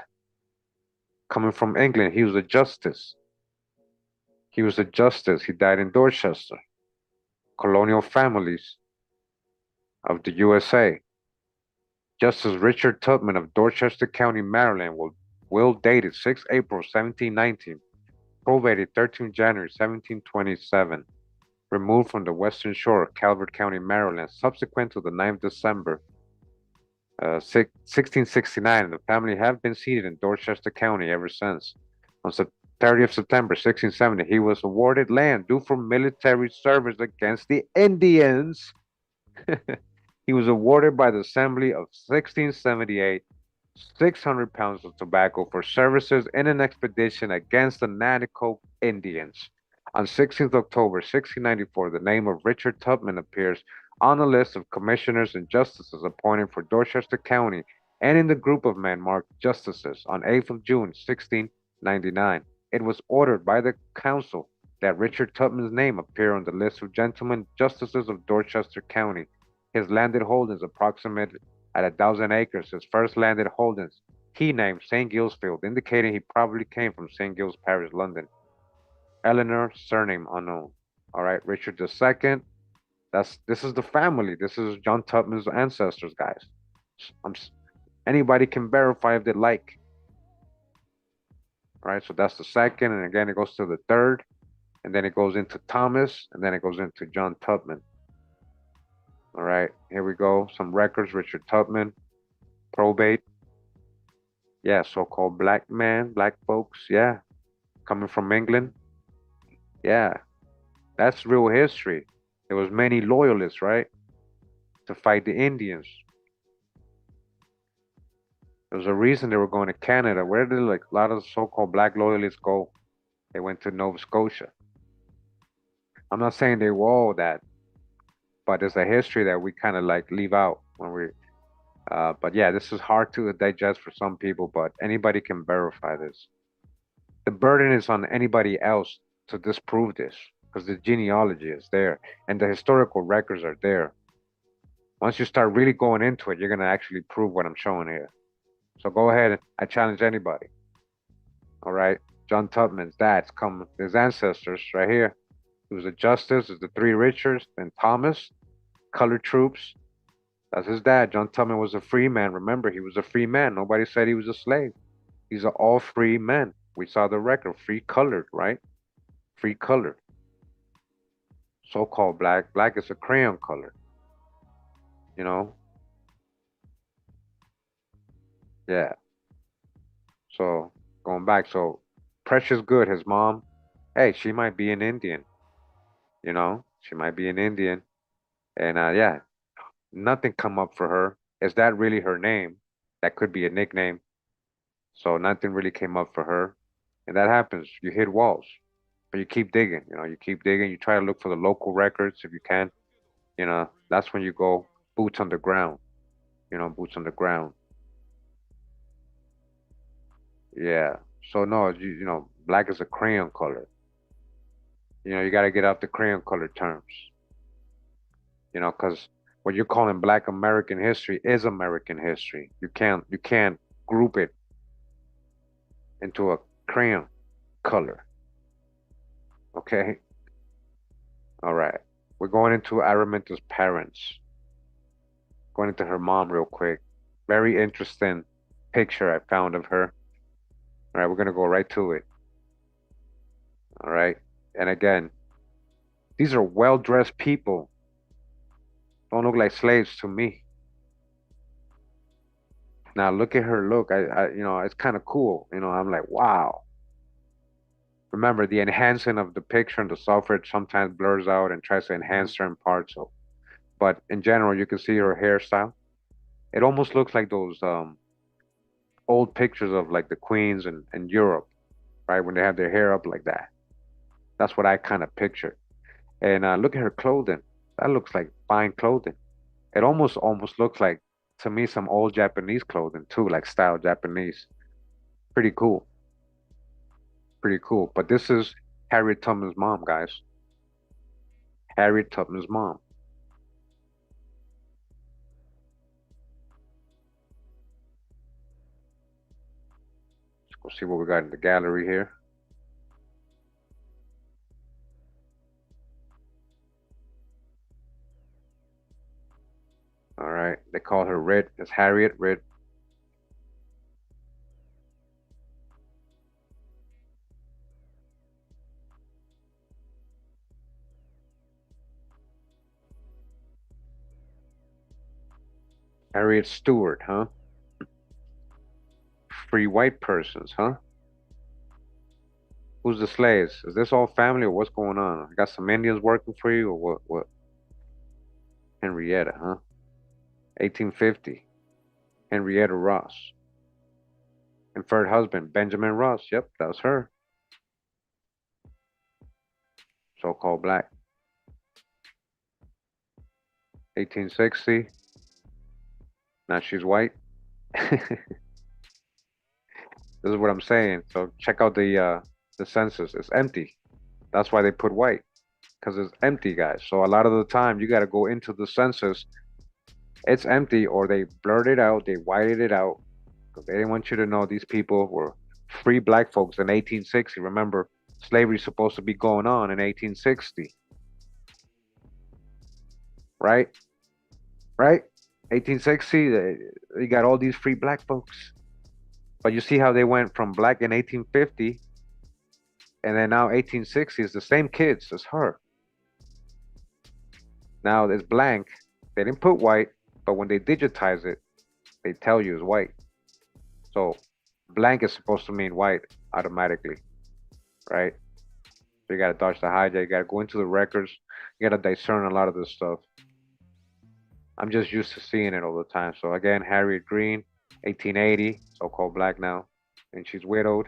Coming from England, he was a justice. He was a justice. He died in Dorchester. Colonial families of the USA. Justice Richard Tubman of Dorchester County, Maryland, will dated 6 April 1719, probated 13 January 1727, removed from the western shore of Calvert County, Maryland, subsequent to the 9th December 1669, and the family have been seated in Dorchester County ever since. On 30th September 1670, he was awarded land due for military service against the Indians. He was awarded by the Assembly of 1678 600 pounds of tobacco for services in an expedition against the Natico Indians. On 16th October 1694, the name of Richard Tubman appears on the list of commissioners and justices appointed for Dorchester County and in the group of men marked justices on 8th of June 1699. It was ordered by the council that Richard Tubman's name appear on the list of gentlemen justices of Dorchester County. His landed holdings approximated at 1,000 acres. His first landed holdings he named St. Gillsfield, indicating he probably came from St. Giles Parish, London. Eleanor, surname unknown. All right, Richard II. This is the family. This is John Tubman's ancestors, guys. Anybody can verify if they like. All right, so that's the second, and again it goes to the third, and then it goes into Thomas, and then it goes into John Tubman. All right, here we go. Some records. Richard Tubman, probate. Yeah, so-called black man, black folks. Yeah, coming from England. Yeah, that's real history. There was many loyalists, right, to fight the Indians. There was a reason they were going to Canada. Where did like a lot of the so-called black loyalists go? They went to Nova Scotia. I'm not saying they were all that, but it's a history that we kind of like leave out when we. But yeah, this is hard to digest for some people, but anybody can verify this. The burden is on anybody else to disprove this because the genealogy is there and the historical records are there. Once you start really going into it, you're gonna actually prove what I'm showing here. So go ahead. I challenge anybody. All right. John Tubman's dad's come, his ancestors right here. He was a justice, is the three Richards, and Thomas, colored troops. That's his dad. John Tubman was a free man. Remember, he was a free man. Nobody said he was a slave. He's an all free man. We saw the record, free colored, right? Free colored. So called black. Black is a crayon color, you know? Yeah. So going back, so Precious Good, his mom, hey, she might be an Indian, you know? She might be an Indian. And yeah, nothing come up for her. Is that really her name? That could be a nickname. So nothing really came up for her. And that happens. You hit walls. But you keep digging, you keep digging. You try to look for the local records if you can. That's when you go boots on the ground, boots on the ground. Yeah. So no, black is a crayon color. You got to get out the crayon color terms, because what you're calling black American history is American history. You can't group it into a crayon color. Okay? All right. We're going into Araminta's parents. Going into her mom real quick. Very interesting picture I found of her. All right, we're gonna go right to it. All right. And again, these are well-dressed people. Don't look like slaves to me. Now look at her look. It's kind of cool. I'm like, wow. Remember, the enhancing of the picture and the software sometimes blurs out and tries to enhance certain parts. So, but in general, you can see her hairstyle. It almost looks like those old pictures of like the queens in Europe, right? When they have their hair up like that. That's what I kind of picture. And look at her clothing. That looks like fine clothing. It almost looks like to me some old Japanese clothing too, like style Japanese. Pretty cool. Pretty cool. But this is Harriet Tubman's mom, guys. Harriet Tubman's mom. Let's go see what we got in the gallery here. All right. They call her Red. It's Harriet Red. Harriet Stewart, huh? Free white persons, huh? Who's the slaves? Is this all family or what's going on? I got some Indians working for you or what? What? Henrietta, huh? 1850. Henrietta Ross. And third husband, Benjamin Ross. Yep, that was her. So-called black. 1860. Now she's white. This is what I'm saying. So check out the census. It's empty. That's why they put white, because it's empty, guys. So a lot of the time you got to go into the census. It's empty, or they blurred it out. They whited it out because they didn't want you to know these people were free black folks in 1860. Remember, slavery's supposed to be going on in 1860, right? Right? 1860, they got all these free black folks. But you see how they went from black in 1850, and then now 1860 is the same kids as her. Now it's blank. They didn't put white, but when they digitize it, they tell you it's white. So blank is supposed to mean white automatically, right? So you gotta dodge the hijack. You gotta go into the records. You gotta discern a lot of this stuff. I'm just used to seeing it all the time. So again, Harriet Green, 1880, so-called black now, and she's widowed.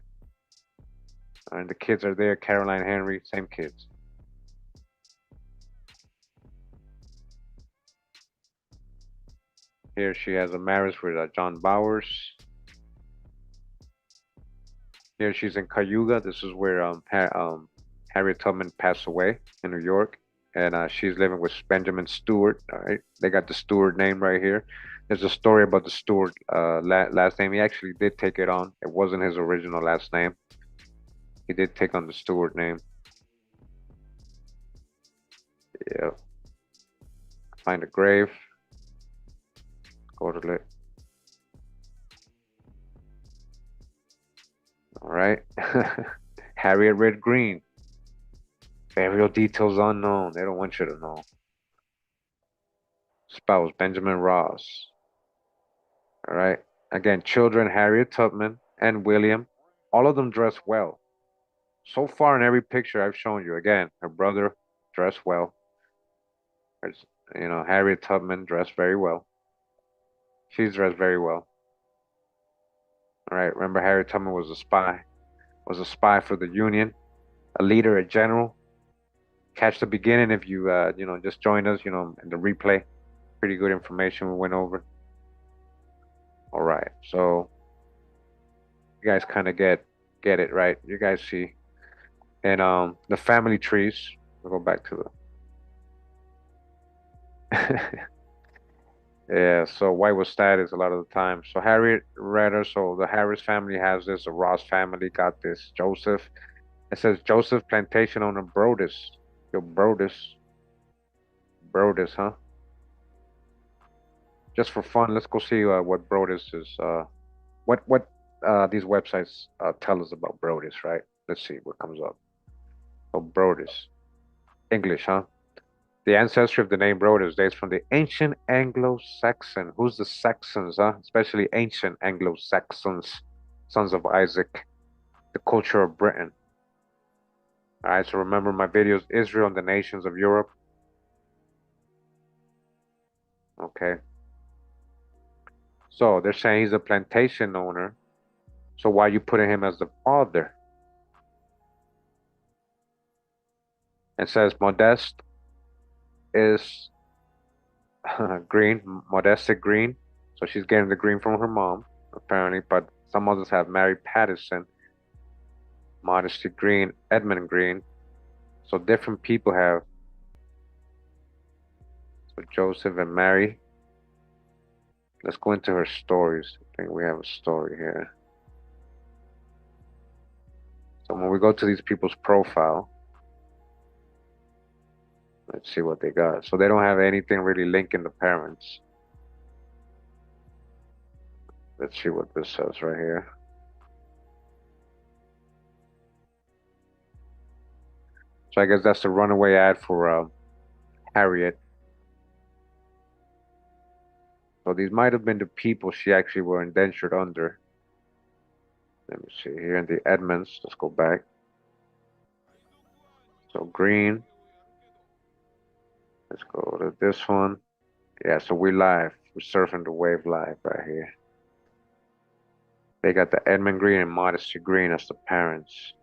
And the kids are there. Caroline Henry, same kids. Here she has a marriage with John Bowers. Here she's in Cayuga. This is where Harriet Tubman passed away in New York, and she's living with Benjamin Stewart. All right, they got the Stewart name right here. There's a story about the Stewart last name. He actually did take it on. It wasn't his original last name. He did take on the Stewart name. Yeah. Find a grave. Go to it. All right. Harriet Red Green. Burial details unknown. They don't want you to know. Spouse Benjamin Ross. All right. Again, children Harriet Tubman and William. All of them dress well. So far in every picture I've shown you, again, her brother dressed well. There's, Harriet Tubman dressed very well. She's dressed very well. All right. Remember, Harriet Tubman was a spy. Was a spy for the Union, a leader, a general. Catch the beginning if you just joined us, in the replay. Pretty good information we went over. All right, so you guys kind of get it, right? You guys see, and the family trees. We'll go back to the. Yeah, so white was status a lot of the time. So Harriet Redder, so the Harris family has this, the Ross family got this. Joseph, it says Joseph plantation owner Brodus. Yo, Brodus, huh? Just for fun, let's go see what Brodus is. What these websites tell us about Brodus, right? Let's see what comes up. Oh, Brodus, English, huh? The ancestry of the name Brodus dates from the ancient Anglo-Saxon. Who's the Saxons, huh? Especially ancient Anglo-Saxons, sons of Isaac, the culture of Britain. All right, so remember my videos, Israel and the nations of Europe. Okay. So they're saying he's a plantation owner. So why are you putting him as the father? It says Modeste is green, Modeste green. So she's getting the green from her mom, apparently. But some others have Mary Patterson, Modesty Green, Edmund Green. So different people have. So Joseph and Mary. Let's go into her stories. I think we have a story here. So when we go to these people's profile, let's see what they got. So they don't have anything really linking the parents. Let's see what this says right here. So I guess that's the runaway ad for Harriet. So these might have been the people she actually were indentured under. Let me see here in the Edmonds. Let's go back. So green. Let's go to this one. Yeah, so we live. We're surfing the wave live right here. They got the Edmund Green and Modesty Green as the parents.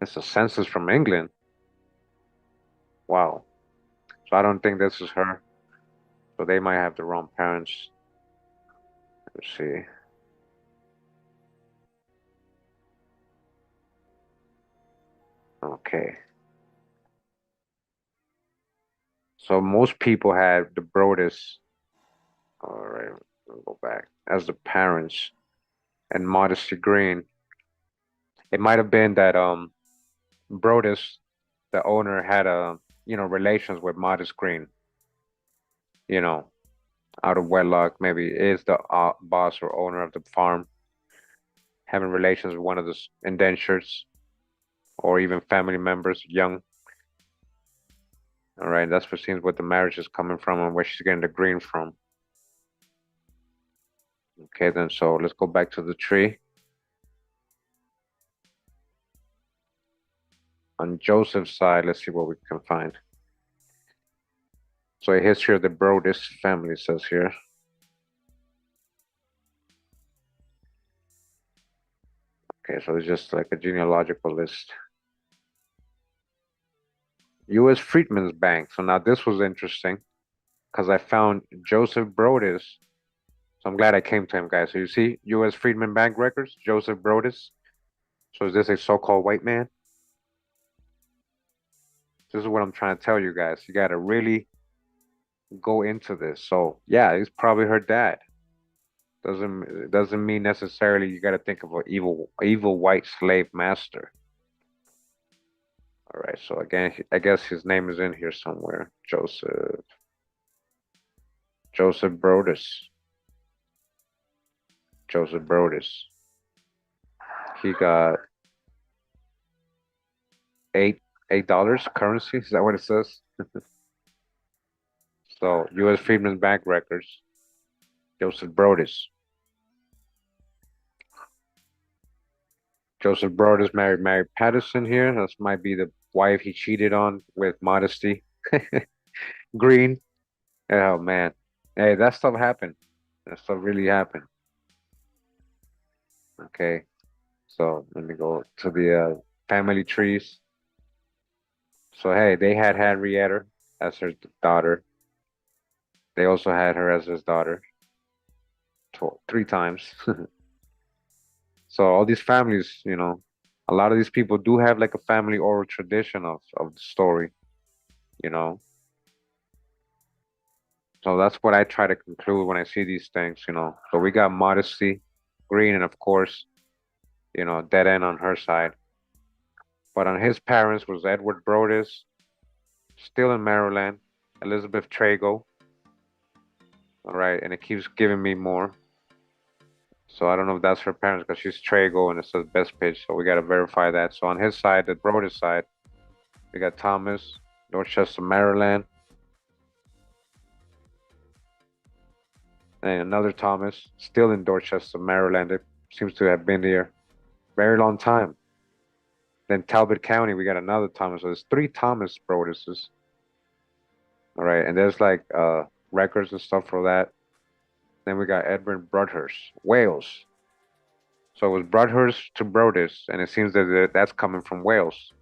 It's a census from England. Wow. So I don't think this is her. So they might have the wrong parents. Let's see. Okay. So most people had the Brodus. All right, we'll go back as the parents, and Modesty Green. It might have been that Brodus, the owner, had relations with Modest Green. Out of wedlock, maybe is the boss or owner of the farm, having relations with one of the indentures, or even family members, young. All right, that's what seems what the marriage is coming from and where she's getting the green from. Okay, then, so let's go back to the tree. On Joseph's side, let's see what we can find. So a history of the Brodus family says here. Okay, so it's just like a genealogical list. U.S. Freedmen's Bank. So now this was interesting. because I found Joseph Brodus. So I'm glad I came to him, guys. So you see, U.S. Freedmen Bank records, Joseph Brodus. So is this a so-called white man? This is what I'm trying to tell you guys. You got to really go into this. So yeah, he's probably her dad. Doesn't mean necessarily you got to think of an evil white slave master. All right. So again, I guess his name is in here somewhere. Joseph Brodus. Joseph Brodus. He got $8 currency. Is that what it says? So U.S. Freedmen's Bank records. Joseph Brodus. Joseph Brodus married Mary Patterson here. That might be the wife he cheated on with Modesty Green. Oh man. Hey, that stuff happened. That stuff really happened. Okay. So let me go to the family trees. So hey, they had Henrietta as her daughter. They also had her as his daughter three times. So all these families, a lot of these people do have like a family oral tradition of the story, you know. So that's what I try to conclude when I see these things. So we got Modesty Green, and of course, dead end on her side. But on his parents was Edward Brodus, still in Maryland, Elizabeth Trago. All right, and it keeps giving me more. So I don't know if that's her parents because she's Trago and it says Bethpage. So we got to verify that. So on his side, the Brodus side, we got Thomas, Dorchester, Maryland. And another Thomas, still in Dorchester, Maryland. It seems to have been here very long time. Then Talbot County, we got another Thomas. So there's three Thomas Broduses. All right, and there's like records and stuff for that. Then we got Edward Broadhurst, Wales. So it was Broadhurst to Brodus, and it seems that that's coming from Wales.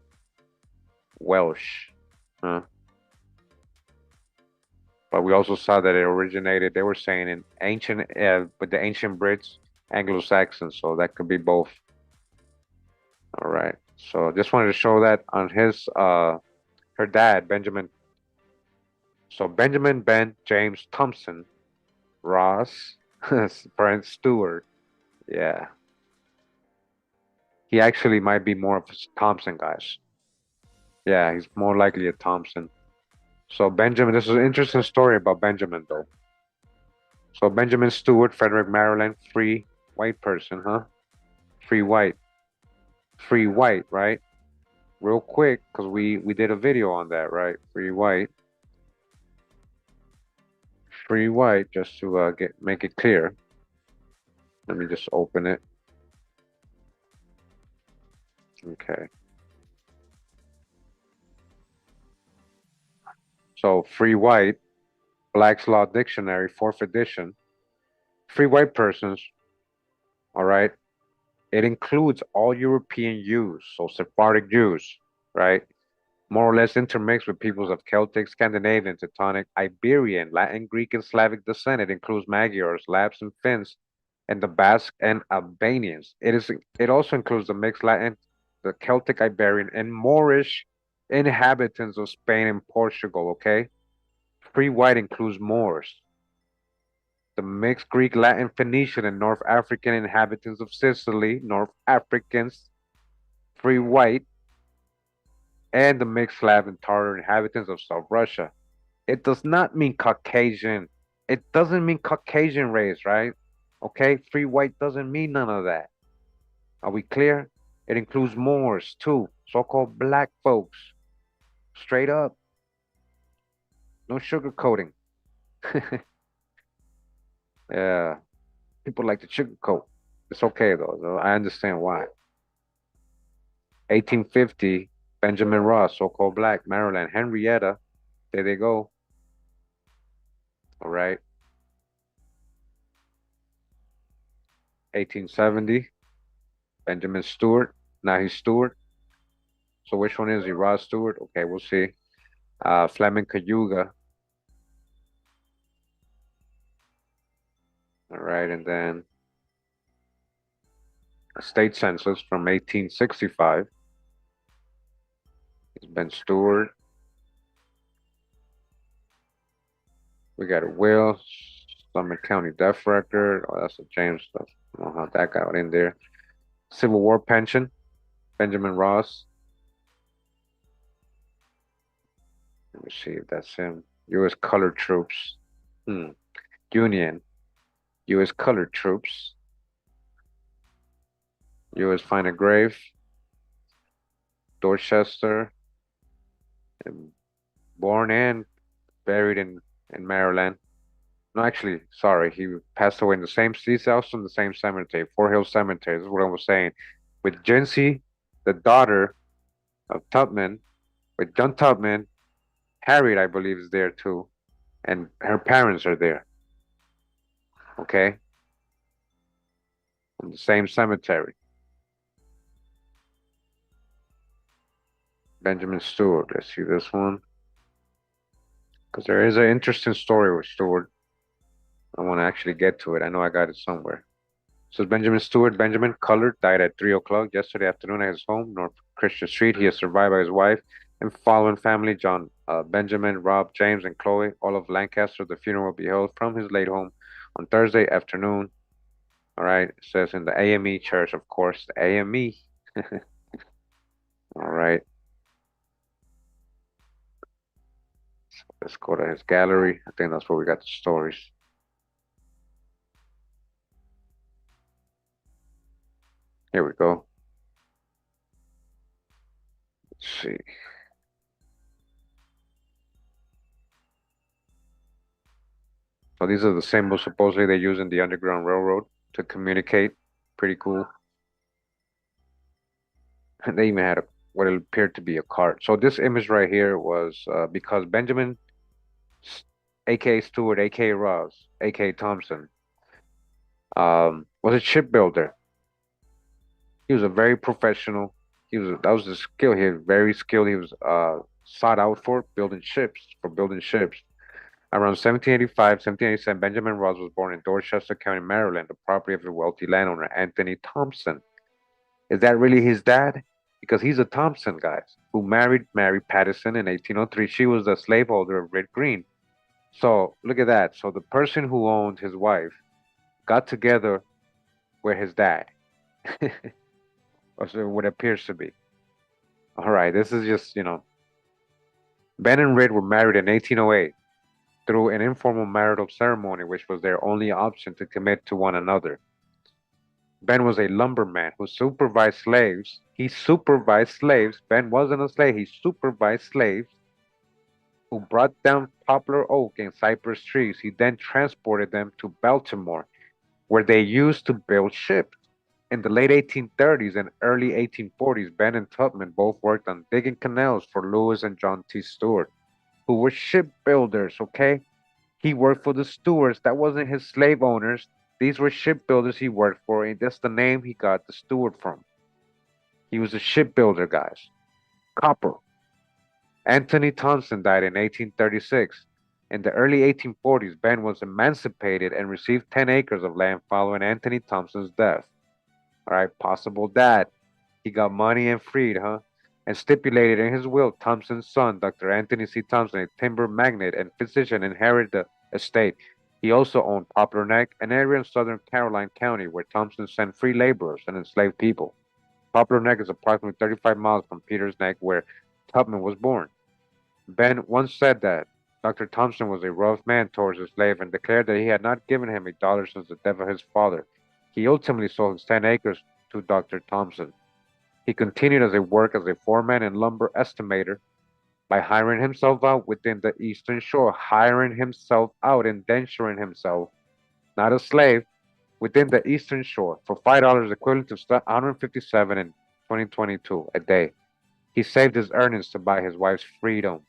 Welsh. Huh? But we also saw that it originated, they were saying in with the ancient Brits, Anglo-Saxons, so that could be both. All right. So just wanted to show that on her dad, Benjamin. So Benjamin Ben James Thompson, Ross, Brent Stewart. Yeah. He actually might be more of a Thompson, guys. Yeah, he's more likely a Thompson. So Benjamin, this is an interesting story about Benjamin, though. So Benjamin Stewart, Frederick, Maryland, free white person, huh? Free white. Free white, right? Real quick, because we did a video on that, right? Free white. Free white, just to make it clear. Let me just open it. Okay. So free white, Black's Law Dictionary, 4th edition. Free white persons, all right? It includes all European Jews, so Sephardic Jews, right? More or less intermixed with peoples of Celtic, Scandinavian, Teutonic, Iberian, Latin, Greek, and Slavic descent. It includes Magyars, Lapps, and Finns, and the Basque and Albanians. It also includes the mixed Latin, the Celtic, Iberian, and Moorish inhabitants of Spain and Portugal, okay? Free white includes Moors, the mixed Greek, Latin, Phoenician, and North African inhabitants of Sicily, North Africans, free white, and the mixed Slav and Tatar inhabitants of South Russia. It does not mean Caucasian. It doesn't mean Caucasian race, right? Okay, free white doesn't mean none of that. Are we clear? It includes Moors too, so-called black folks. Straight up. No sugarcoating. Yeah, people like to sugarcoat. It's okay though. I understand why. 1850, Benjamin Ross, so-called black, Maryland, Henrietta. There they go. All right. 1870, Benjamin Stewart. Now he's Stewart. So which one is he? Ross Stewart? Okay, we'll see. Fleming Cayuga. All right, and then a state census from 1865 is Ben Stewart. We got a will, Summit County death record. Oh, that's a James stuff. I don't know how that got in there. Civil War pension, Benjamin Ross. Let me see if that's him. U.S. colored troops. Union. U.S. colored troops. U.S. find a grave. Dorchester. And born and buried in Maryland. No, actually, sorry, he passed away in the same. He's also in the same cemetery, Fort Hill Cemetery. This is what I was saying. With Jency, the daughter of Tubman, with John Tubman, Harriet, I believe, is there too, and her parents are there. Okay, in the same cemetery. Benjamin Stewart. Let's see this one, because there is an interesting story with Stewart. I want to actually get to it. I know I got it somewhere. So Benjamin Stewart, Benjamin Colored, died at 3 o'clock yesterday afternoon at his home, North Christian Street. He is survived by his wife and following family, John, Benjamin, Rob, James, and Chloe, all of Lancaster. The funeral will be held from his late home on Thursday afternoon. All right, it says in the AME church, of course, the AME. All right, let's go to his gallery. I think that's where we got the stories. Here we go. Let's see. So these are the symbols supposedly they use in the Underground Railroad to communicate. Pretty cool. And they even had what appeared to be a cart. So this image right here was because Benjamin, aka Stewart, aka Ross, aka Thompson, was a shipbuilder. He was a very professional. That was the skill. He was very skilled. He was sought out for building ships. Around 1785, 1787, Benjamin Ross was born in Dorchester County, Maryland, the property of the wealthy landowner Anthony Thompson. Is that really his dad? Because he's a Thompson, guys, who married Mary Patterson in 1803. She was the slaveholder of Red Green. So look at that. So the person who owned his wife got together with his dad, or so what appears to be. All right, this is just, Ben and Red were married in 1808 through an informal marital ceremony, which was their only option to commit to one another. Ben was a lumberman who supervised slaves. He supervised slaves. Ben wasn't a slave. He supervised slaves who brought down poplar oak and cypress trees. He then transported them to Baltimore, where they used to build ships. In the late 1830s and early 1840s, Ben and Tubman both worked on digging canals for Lewis and John T. Stewart, who were shipbuilders, okay? He worked for the Stewarts. That wasn't his slave owners. These were shipbuilders he worked for, and that's the name he got the Stewart from. He was a shipbuilder, guys. Copper. Anthony Thompson died in 1836. In the early 1840s, Ben was emancipated and received 10 acres of land following Anthony Thompson's death. All right, possible dad. He got money and freed, huh? And stipulated in his will, Thompson's son, Dr. Anthony C. Thompson, a timber magnate and physician, inherited the estate. He also owned Poplar Neck, an area in southern Caroline County where Thompson sent free laborers and enslaved people. Poplar Neck is approximately 35 miles from Peters Neck, where Tubman was born. Ben once said that Dr. Thompson was a rough man towards his slave and declared that he had not given him a dollar since the death of his father. He ultimately sold his 10 acres to Dr. Thompson. He continued as a work as a foreman and lumber estimator by hiring himself out within the Eastern Shore, hiring himself out, indenturing himself, not a slave, within the Eastern Shore for $5 equivalent to 157 in 2022 a day. He saved his earnings to buy his wife's freedom.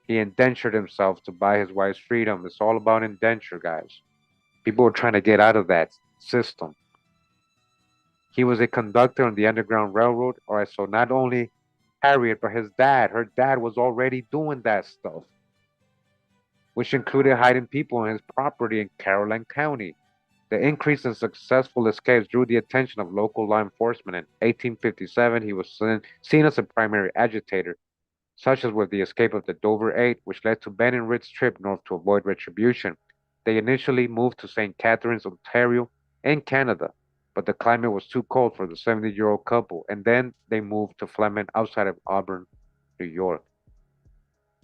He indentured himself to buy his wife's freedom. It's all about indenture, guys. People are trying to get out of that system. He was a conductor on the Underground Railroad. All right, so not only Harriet, but his dad. Her dad was already doing that stuff, which included hiding people on his property in Caroline County. The increase in successful escapes drew the attention of local law enforcement. In 1857, he was seen as a primary agitator, such as with the escape of the Dover Eight, which led to Ben and Rick's trip north to avoid retribution. They initially moved to St. Catharines, Ontario, in Canada, but the climate was too cold for the 70-year-old couple, and then they moved to Fleming outside of Auburn, New York.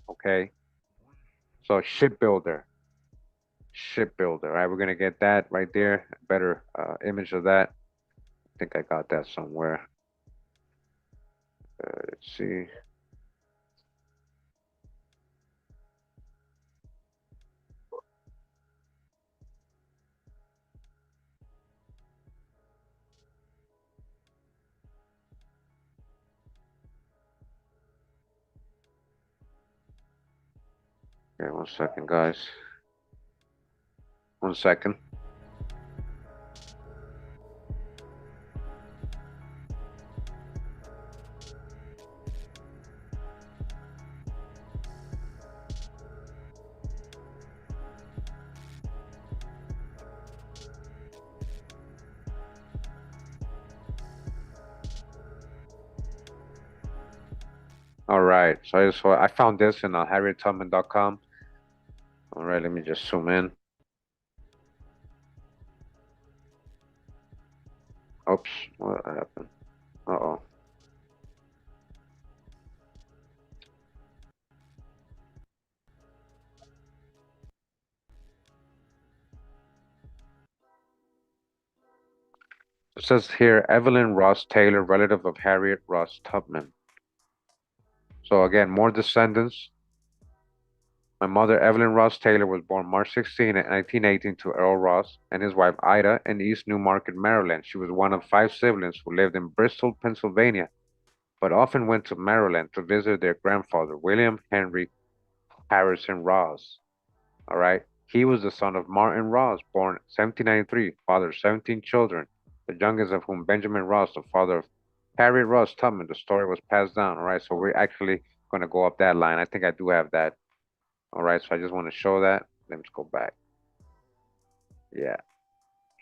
Okay, so shipbuilder. All right, we're gonna get that right there. Better image of that. I think I got that somewhere. Let's see. Okay, 1 second, guys. 1 second. All right, so I found this in harriettubman.com. All right, let me just zoom in. Oops, what happened? Uh-oh. It says here, Evelyn Ross Taylor, relative of Harriet Ross Tubman. So again, more descendants. My mother, Evelyn Ross Taylor, was born March 16, 1918 to Earl Ross and his wife Ida in East Newmarket, Maryland. She was one of 5 siblings who lived in Bristol, Pennsylvania, but often went to Maryland to visit their grandfather, William Henry Harrison Ross. All right. He was the son of Martin Ross, born 1793, father of 17 children, the youngest of whom Benjamin Ross, the father of Harriet Ross Tubman. The story was passed down. All right. So we're actually going to go up that line. I think I do have that. All right. So I just want to show that. Let me just go back. Yeah.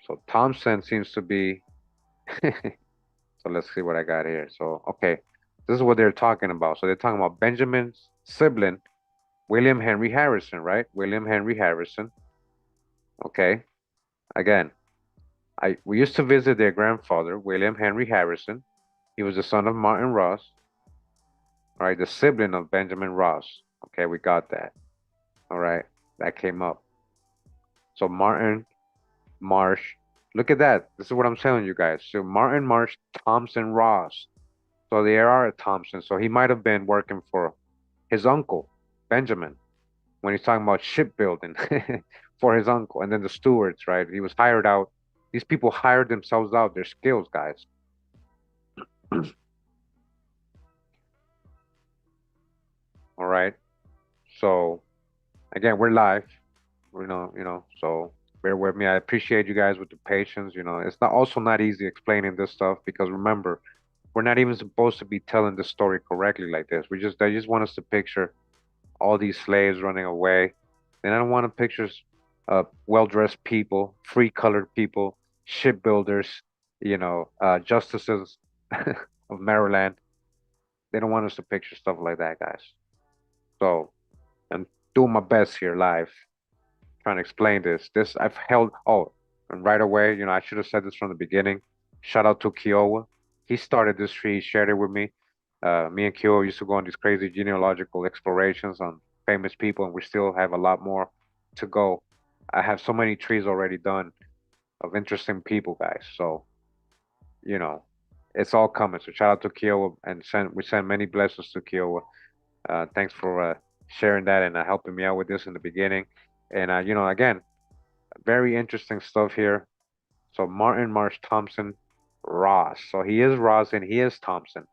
So Thompson seems to be. So let's see what I got here. So, okay. This is what they're talking about. So they're talking about Benjamin's sibling, William Henry Harrison, right? William Henry Harrison. Okay. Again, we used to visit their grandfather, William Henry Harrison. He was the son of Martin Ross, all right, the sibling of Benjamin Ross. Okay, we got that. All right, that came up. So Martin Marsh, look at that. This is what I'm telling you guys. So Martin Marsh Thompson Ross. So they are a Thompson. So he might have been working for his uncle, Benjamin, when he's talking about shipbuilding for his uncle. And then the stewards, right? He was hired out. These people hired themselves out, their skills, guys. All right. So again, we're live. So bear with me. I appreciate you guys with the patience. It's not also not easy explaining this stuff because remember, we're not even supposed to be telling the story correctly like this. They just want us to picture all these slaves running away. And I don't want to picture well-dressed people, free colored people, shipbuilders, justices of Maryland. They don't want us to picture stuff like that, guys. So I'm doing my best here live, trying to explain this. I've held, oh, and right away, I should have said this from the beginning. Shout out to Kiowa. He started this tree, he shared it with me. Me and Kiowa used to go on these crazy genealogical explorations on famous people, and we still have a lot more to go. I have so many trees already done of interesting people, guys. So, you know, it's all coming. So shout out to Kiowa and we send many blessings to Kiowa. Thanks for sharing that and helping me out with this in the beginning. And again, very interesting stuff here. So Martin Marsh Thompson Ross. So he is Ross and he is Thompson.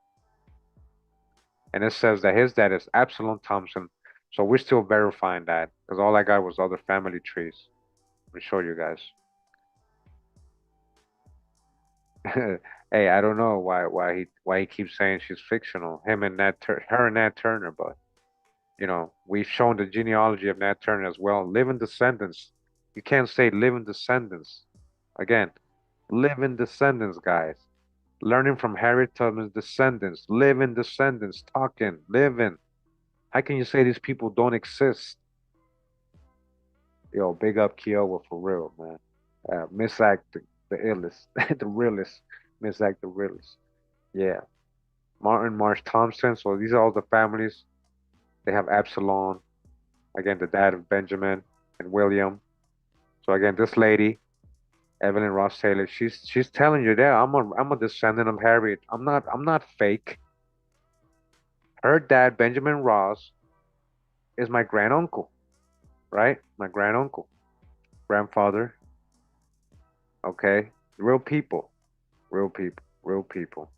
And it says that his dad is Absalom Thompson. So we're still verifying that because all I got was other family trees. Let me show you guys. Hey, I don't know why he keeps saying she's fictional. Him and her and Nat Turner, but we've shown the genealogy of Nat Turner as well. Living descendants. You can't say living descendants Again, living descendants, guys. Learning from Harriet Tubman's descendants, living descendants, talking, living. How can you say these people don't exist? Yo, big up Kiowa for real, man. Miss Act the illest, the realest. Miss Act the realest. Yeah. Martin Marsh Thompson. So these are all the families. They have Absalom, again, the dad of Benjamin and William. So again, this lady, Evelyn Ross Taylor, she's telling you there, I'm a descendant of Harriet. I'm not fake. Her dad, Benjamin Ross, is my granduncle, right? My granduncle, grandfather. Okay, real people, real people, real people.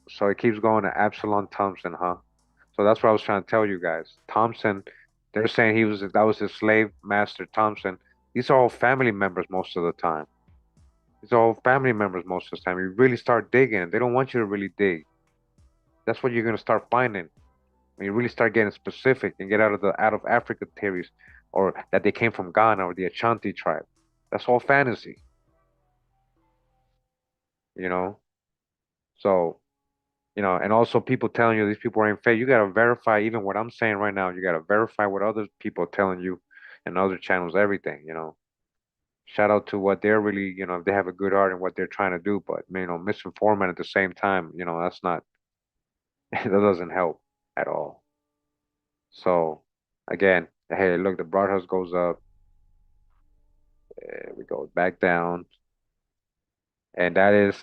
So it keeps going to Absalom Thompson, huh? So that's what I was trying to tell you guys. Thompson, they're saying that was his slave master Thompson. These are all family members most of the time. These are all family members most of the time. You really start digging. They don't want you to really dig. That's what you're gonna start finding when you really start getting specific and get out of the out of Africa theories, or that they came from Ghana or the Ashanti tribe. That's all fantasy, you know. So and also people telling you these people ain't fake. You gotta verify even what I'm saying right now. You gotta verify what other people are telling you and other channels, everything. Shout out to what they're really, if they have a good heart and what they're trying to do, but misinforming at the same time, that's not that doesn't help at all. So again, hey, look, the broadhouse goes up, we go back down, and that is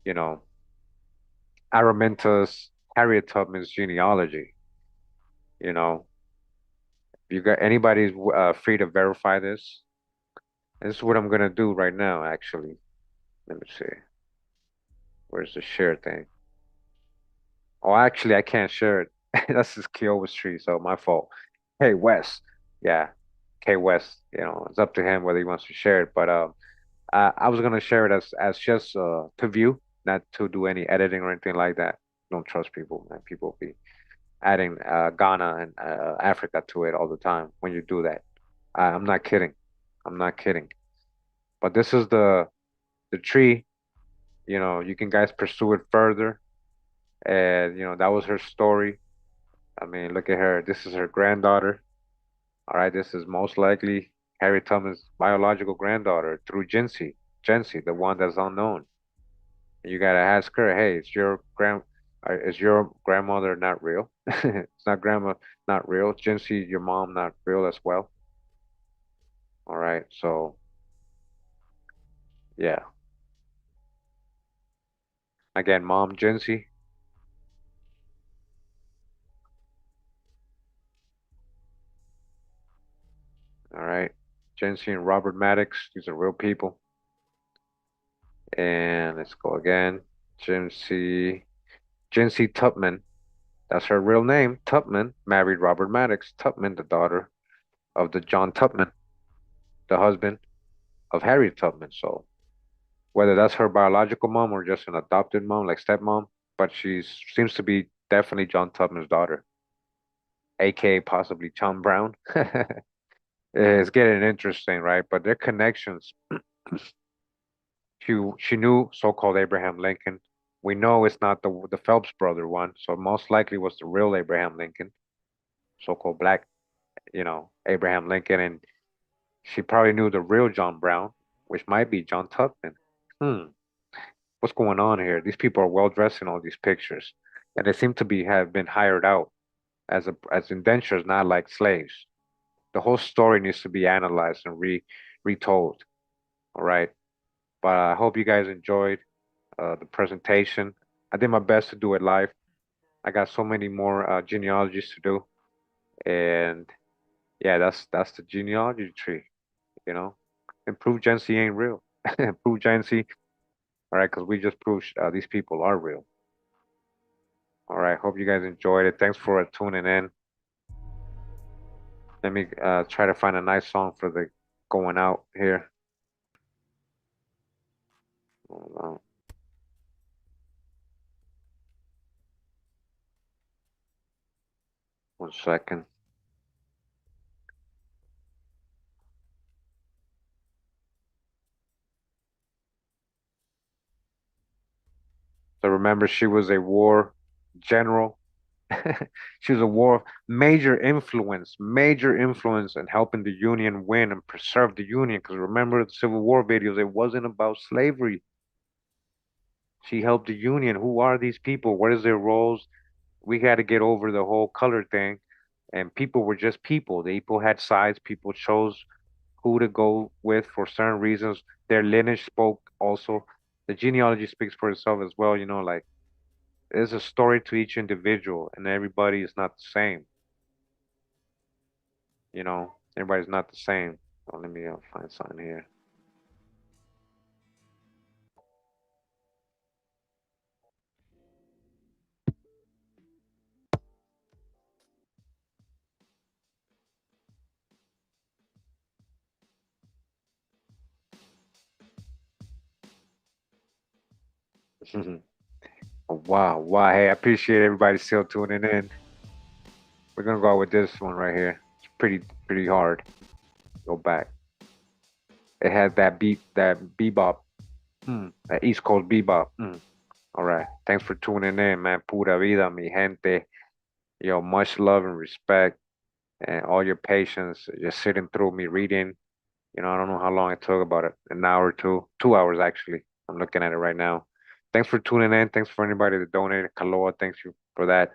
you know, Araminta's Harriet Tubman's genealogy, you know. If you got anybody's free to verify this. This is what I'm gonna do right now, actually. Let me see. Where's the share thing? Oh, actually, I can't share it. That's his Kiowa tree, so my fault. Hey, Wes. Yeah, K West. It's up to him whether he wants to share it. But I was gonna share it as just to view, not to do any editing or anything like that. Don't trust people, man. People be adding Ghana and Africa to it all the time when you do that. I'm not kidding. I'm not kidding. But this is the tree. You can guys pursue it further. And that was her story. I mean, look at her. This is her granddaughter. All right, this is most likely Harry Tubman's biological granddaughter through Jency, the one that's unknown. And you gotta ask her, hey, is your grandmother not real? It's not grandma not real. Jency, your mom not real as well. All right, so yeah. Again, mom Jency. All right, Jency and Robert Maddox. These are real people. And let's go again. Jency, Jency Tubman. That's her real name. Tubman married Robert Maddox Tubman, the daughter of the John Tubman, the husband of Harriet Tubman. So whether that's her biological mom or just an adopted mom, like stepmom, but she seems to be definitely John Tubman's daughter, aka possibly John Brown. It's getting interesting, right? But their connections. She knew so-called Abraham Lincoln. We know it's not the Phelps brother one, so most likely was the real Abraham Lincoln, so-called black, Abraham Lincoln, and she probably knew the real John Brown, which might be John Tubman. Hmm, what's going on here? These people are well dressed in all these pictures, and they seem to have been hired out as indentures, not like slaves. The whole story needs to be analyzed and retold. All right, but I hope you guys enjoyed the presentation. I did my best to do it live. I got so many more genealogies to do, and yeah, that's the genealogy tree. You know, and prove Gen Z ain't real. Prove Gen Z, all right, because we just proved these people are real. All right, hope you guys enjoyed it. Thanks for tuning in. Let me try to find a nice song for the going out here. Hold on. One second. Remember, she was a war general. She was a major influence in helping the Union win and preserve the Union. Because remember the Civil War videos, it wasn't about slavery. She helped the Union. Who are these people? What is their roles? We had to get over the whole color thing. And people were just people. The people had sides. People chose who to go with for certain reasons. Their lineage spoke also. The genealogy speaks for itself as well. Like there's a story to each individual, and everybody is not the same. Everybody's not the same. Oh, let me find something here. Oh, wow, wow. Hey, I appreciate everybody still tuning in. We're gonna go out with this one right here. It's pretty hard. Go back. It had that bebop, that East Coast bebop. All right. Thanks for tuning in, man. Pura vida, mi gente. Yo, much love and respect, and all your patience just sitting through me reading. I don't know how long it took, about an hour or two, 2 hours actually. I'm looking at it right now. Thanks for tuning in. Thanks for anybody that donated. Kaloa, thanks you for that.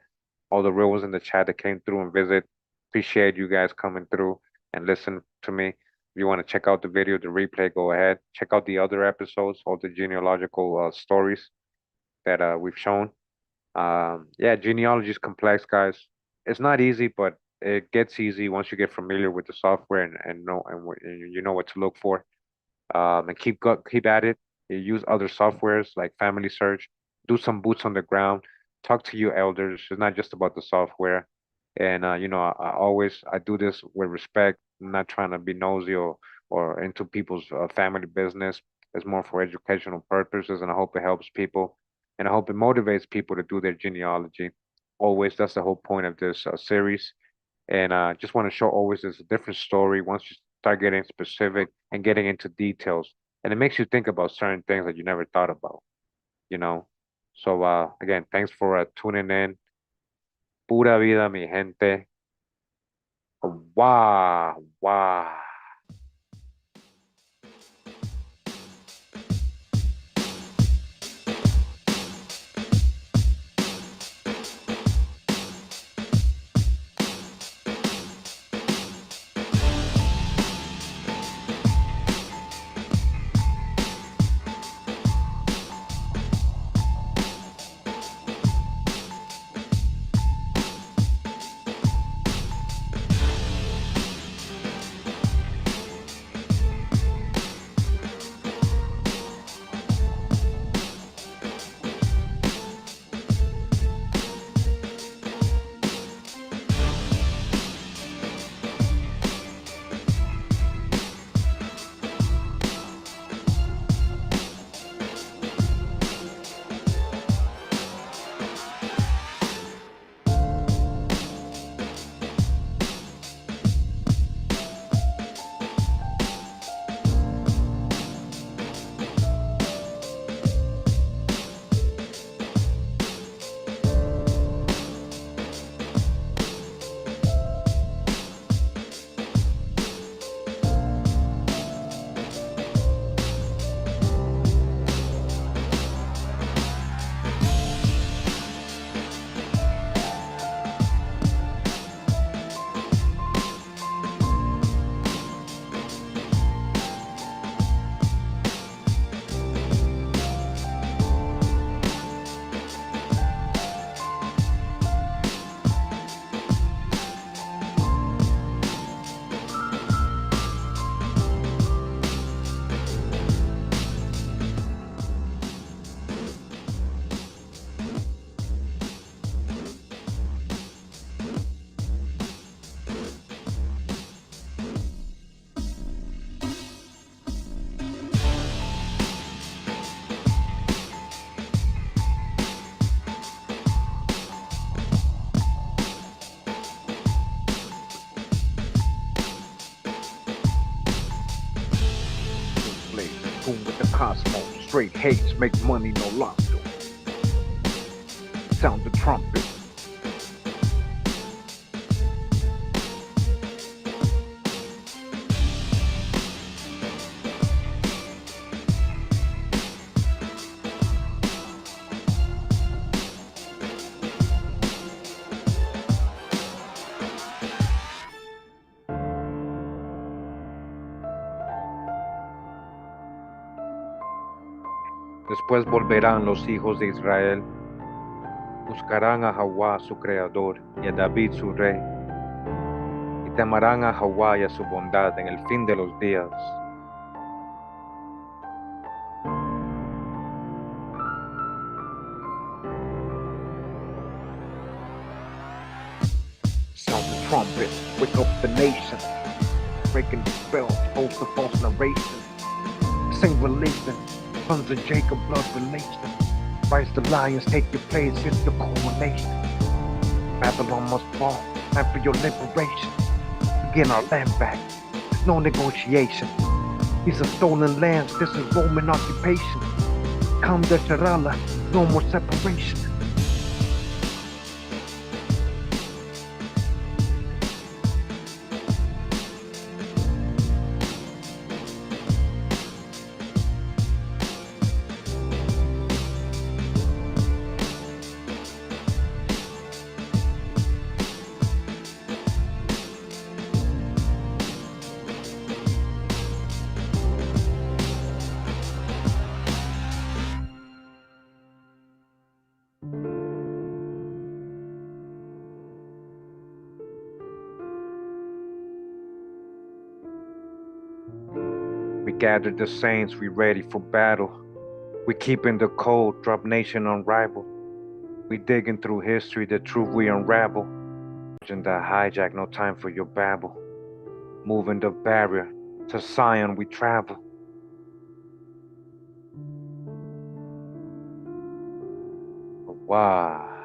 All the real ones in the chat that came through and visit. Appreciate you guys coming through and listen to me. If you want to check out the video, the replay, go ahead. Check out the other episodes, all the genealogical stories that we've shown. Yeah, genealogy is complex, guys. It's not easy, but it gets easy once you get familiar with the software and know and you know what to look for. And keep at it. You use other softwares like Family Search. Do some boots on the ground. Talk to your elders. It's not just about the software. And I do this with respect. I'm not trying to be nosy or into people's family business. It's more for educational purposes, and I hope it helps people, and I hope it motivates people to do their genealogy. Always, that's the whole point of this series. And just want to show always there's a different story once you start getting specific and getting into details. And it makes you think about certain things that you never thought about, you know? So again, thanks for tuning in. Pura vida, mi gente. Wow, wow. Boom with the cosmos, straight hates, make money, no loss. Sound the trumpet. Después volverán los hijos de Israel, buscarán a Jehová su creador y a David su rey, y temerán a Jehová y a su bondad en el fin de los días. Sound the trumpet, wake up the nation, breaking the spells, false the false narration. Sing religion, sons of Jacob, blood relation. Rise the lions, take your place, it's the culmination. Babylon must fall, time for your liberation. Begin our land back, there's no negotiation. These are stolen lands, this is Roman occupation. Come the Sharala, no more separation. We gathered the saints, we ready for battle. We keeping the code, drop nation unrivaled. We digging through history, the truth we unravel. And the hijack, no time for your babble. Moving the barrier, to Zion we travel. Wow.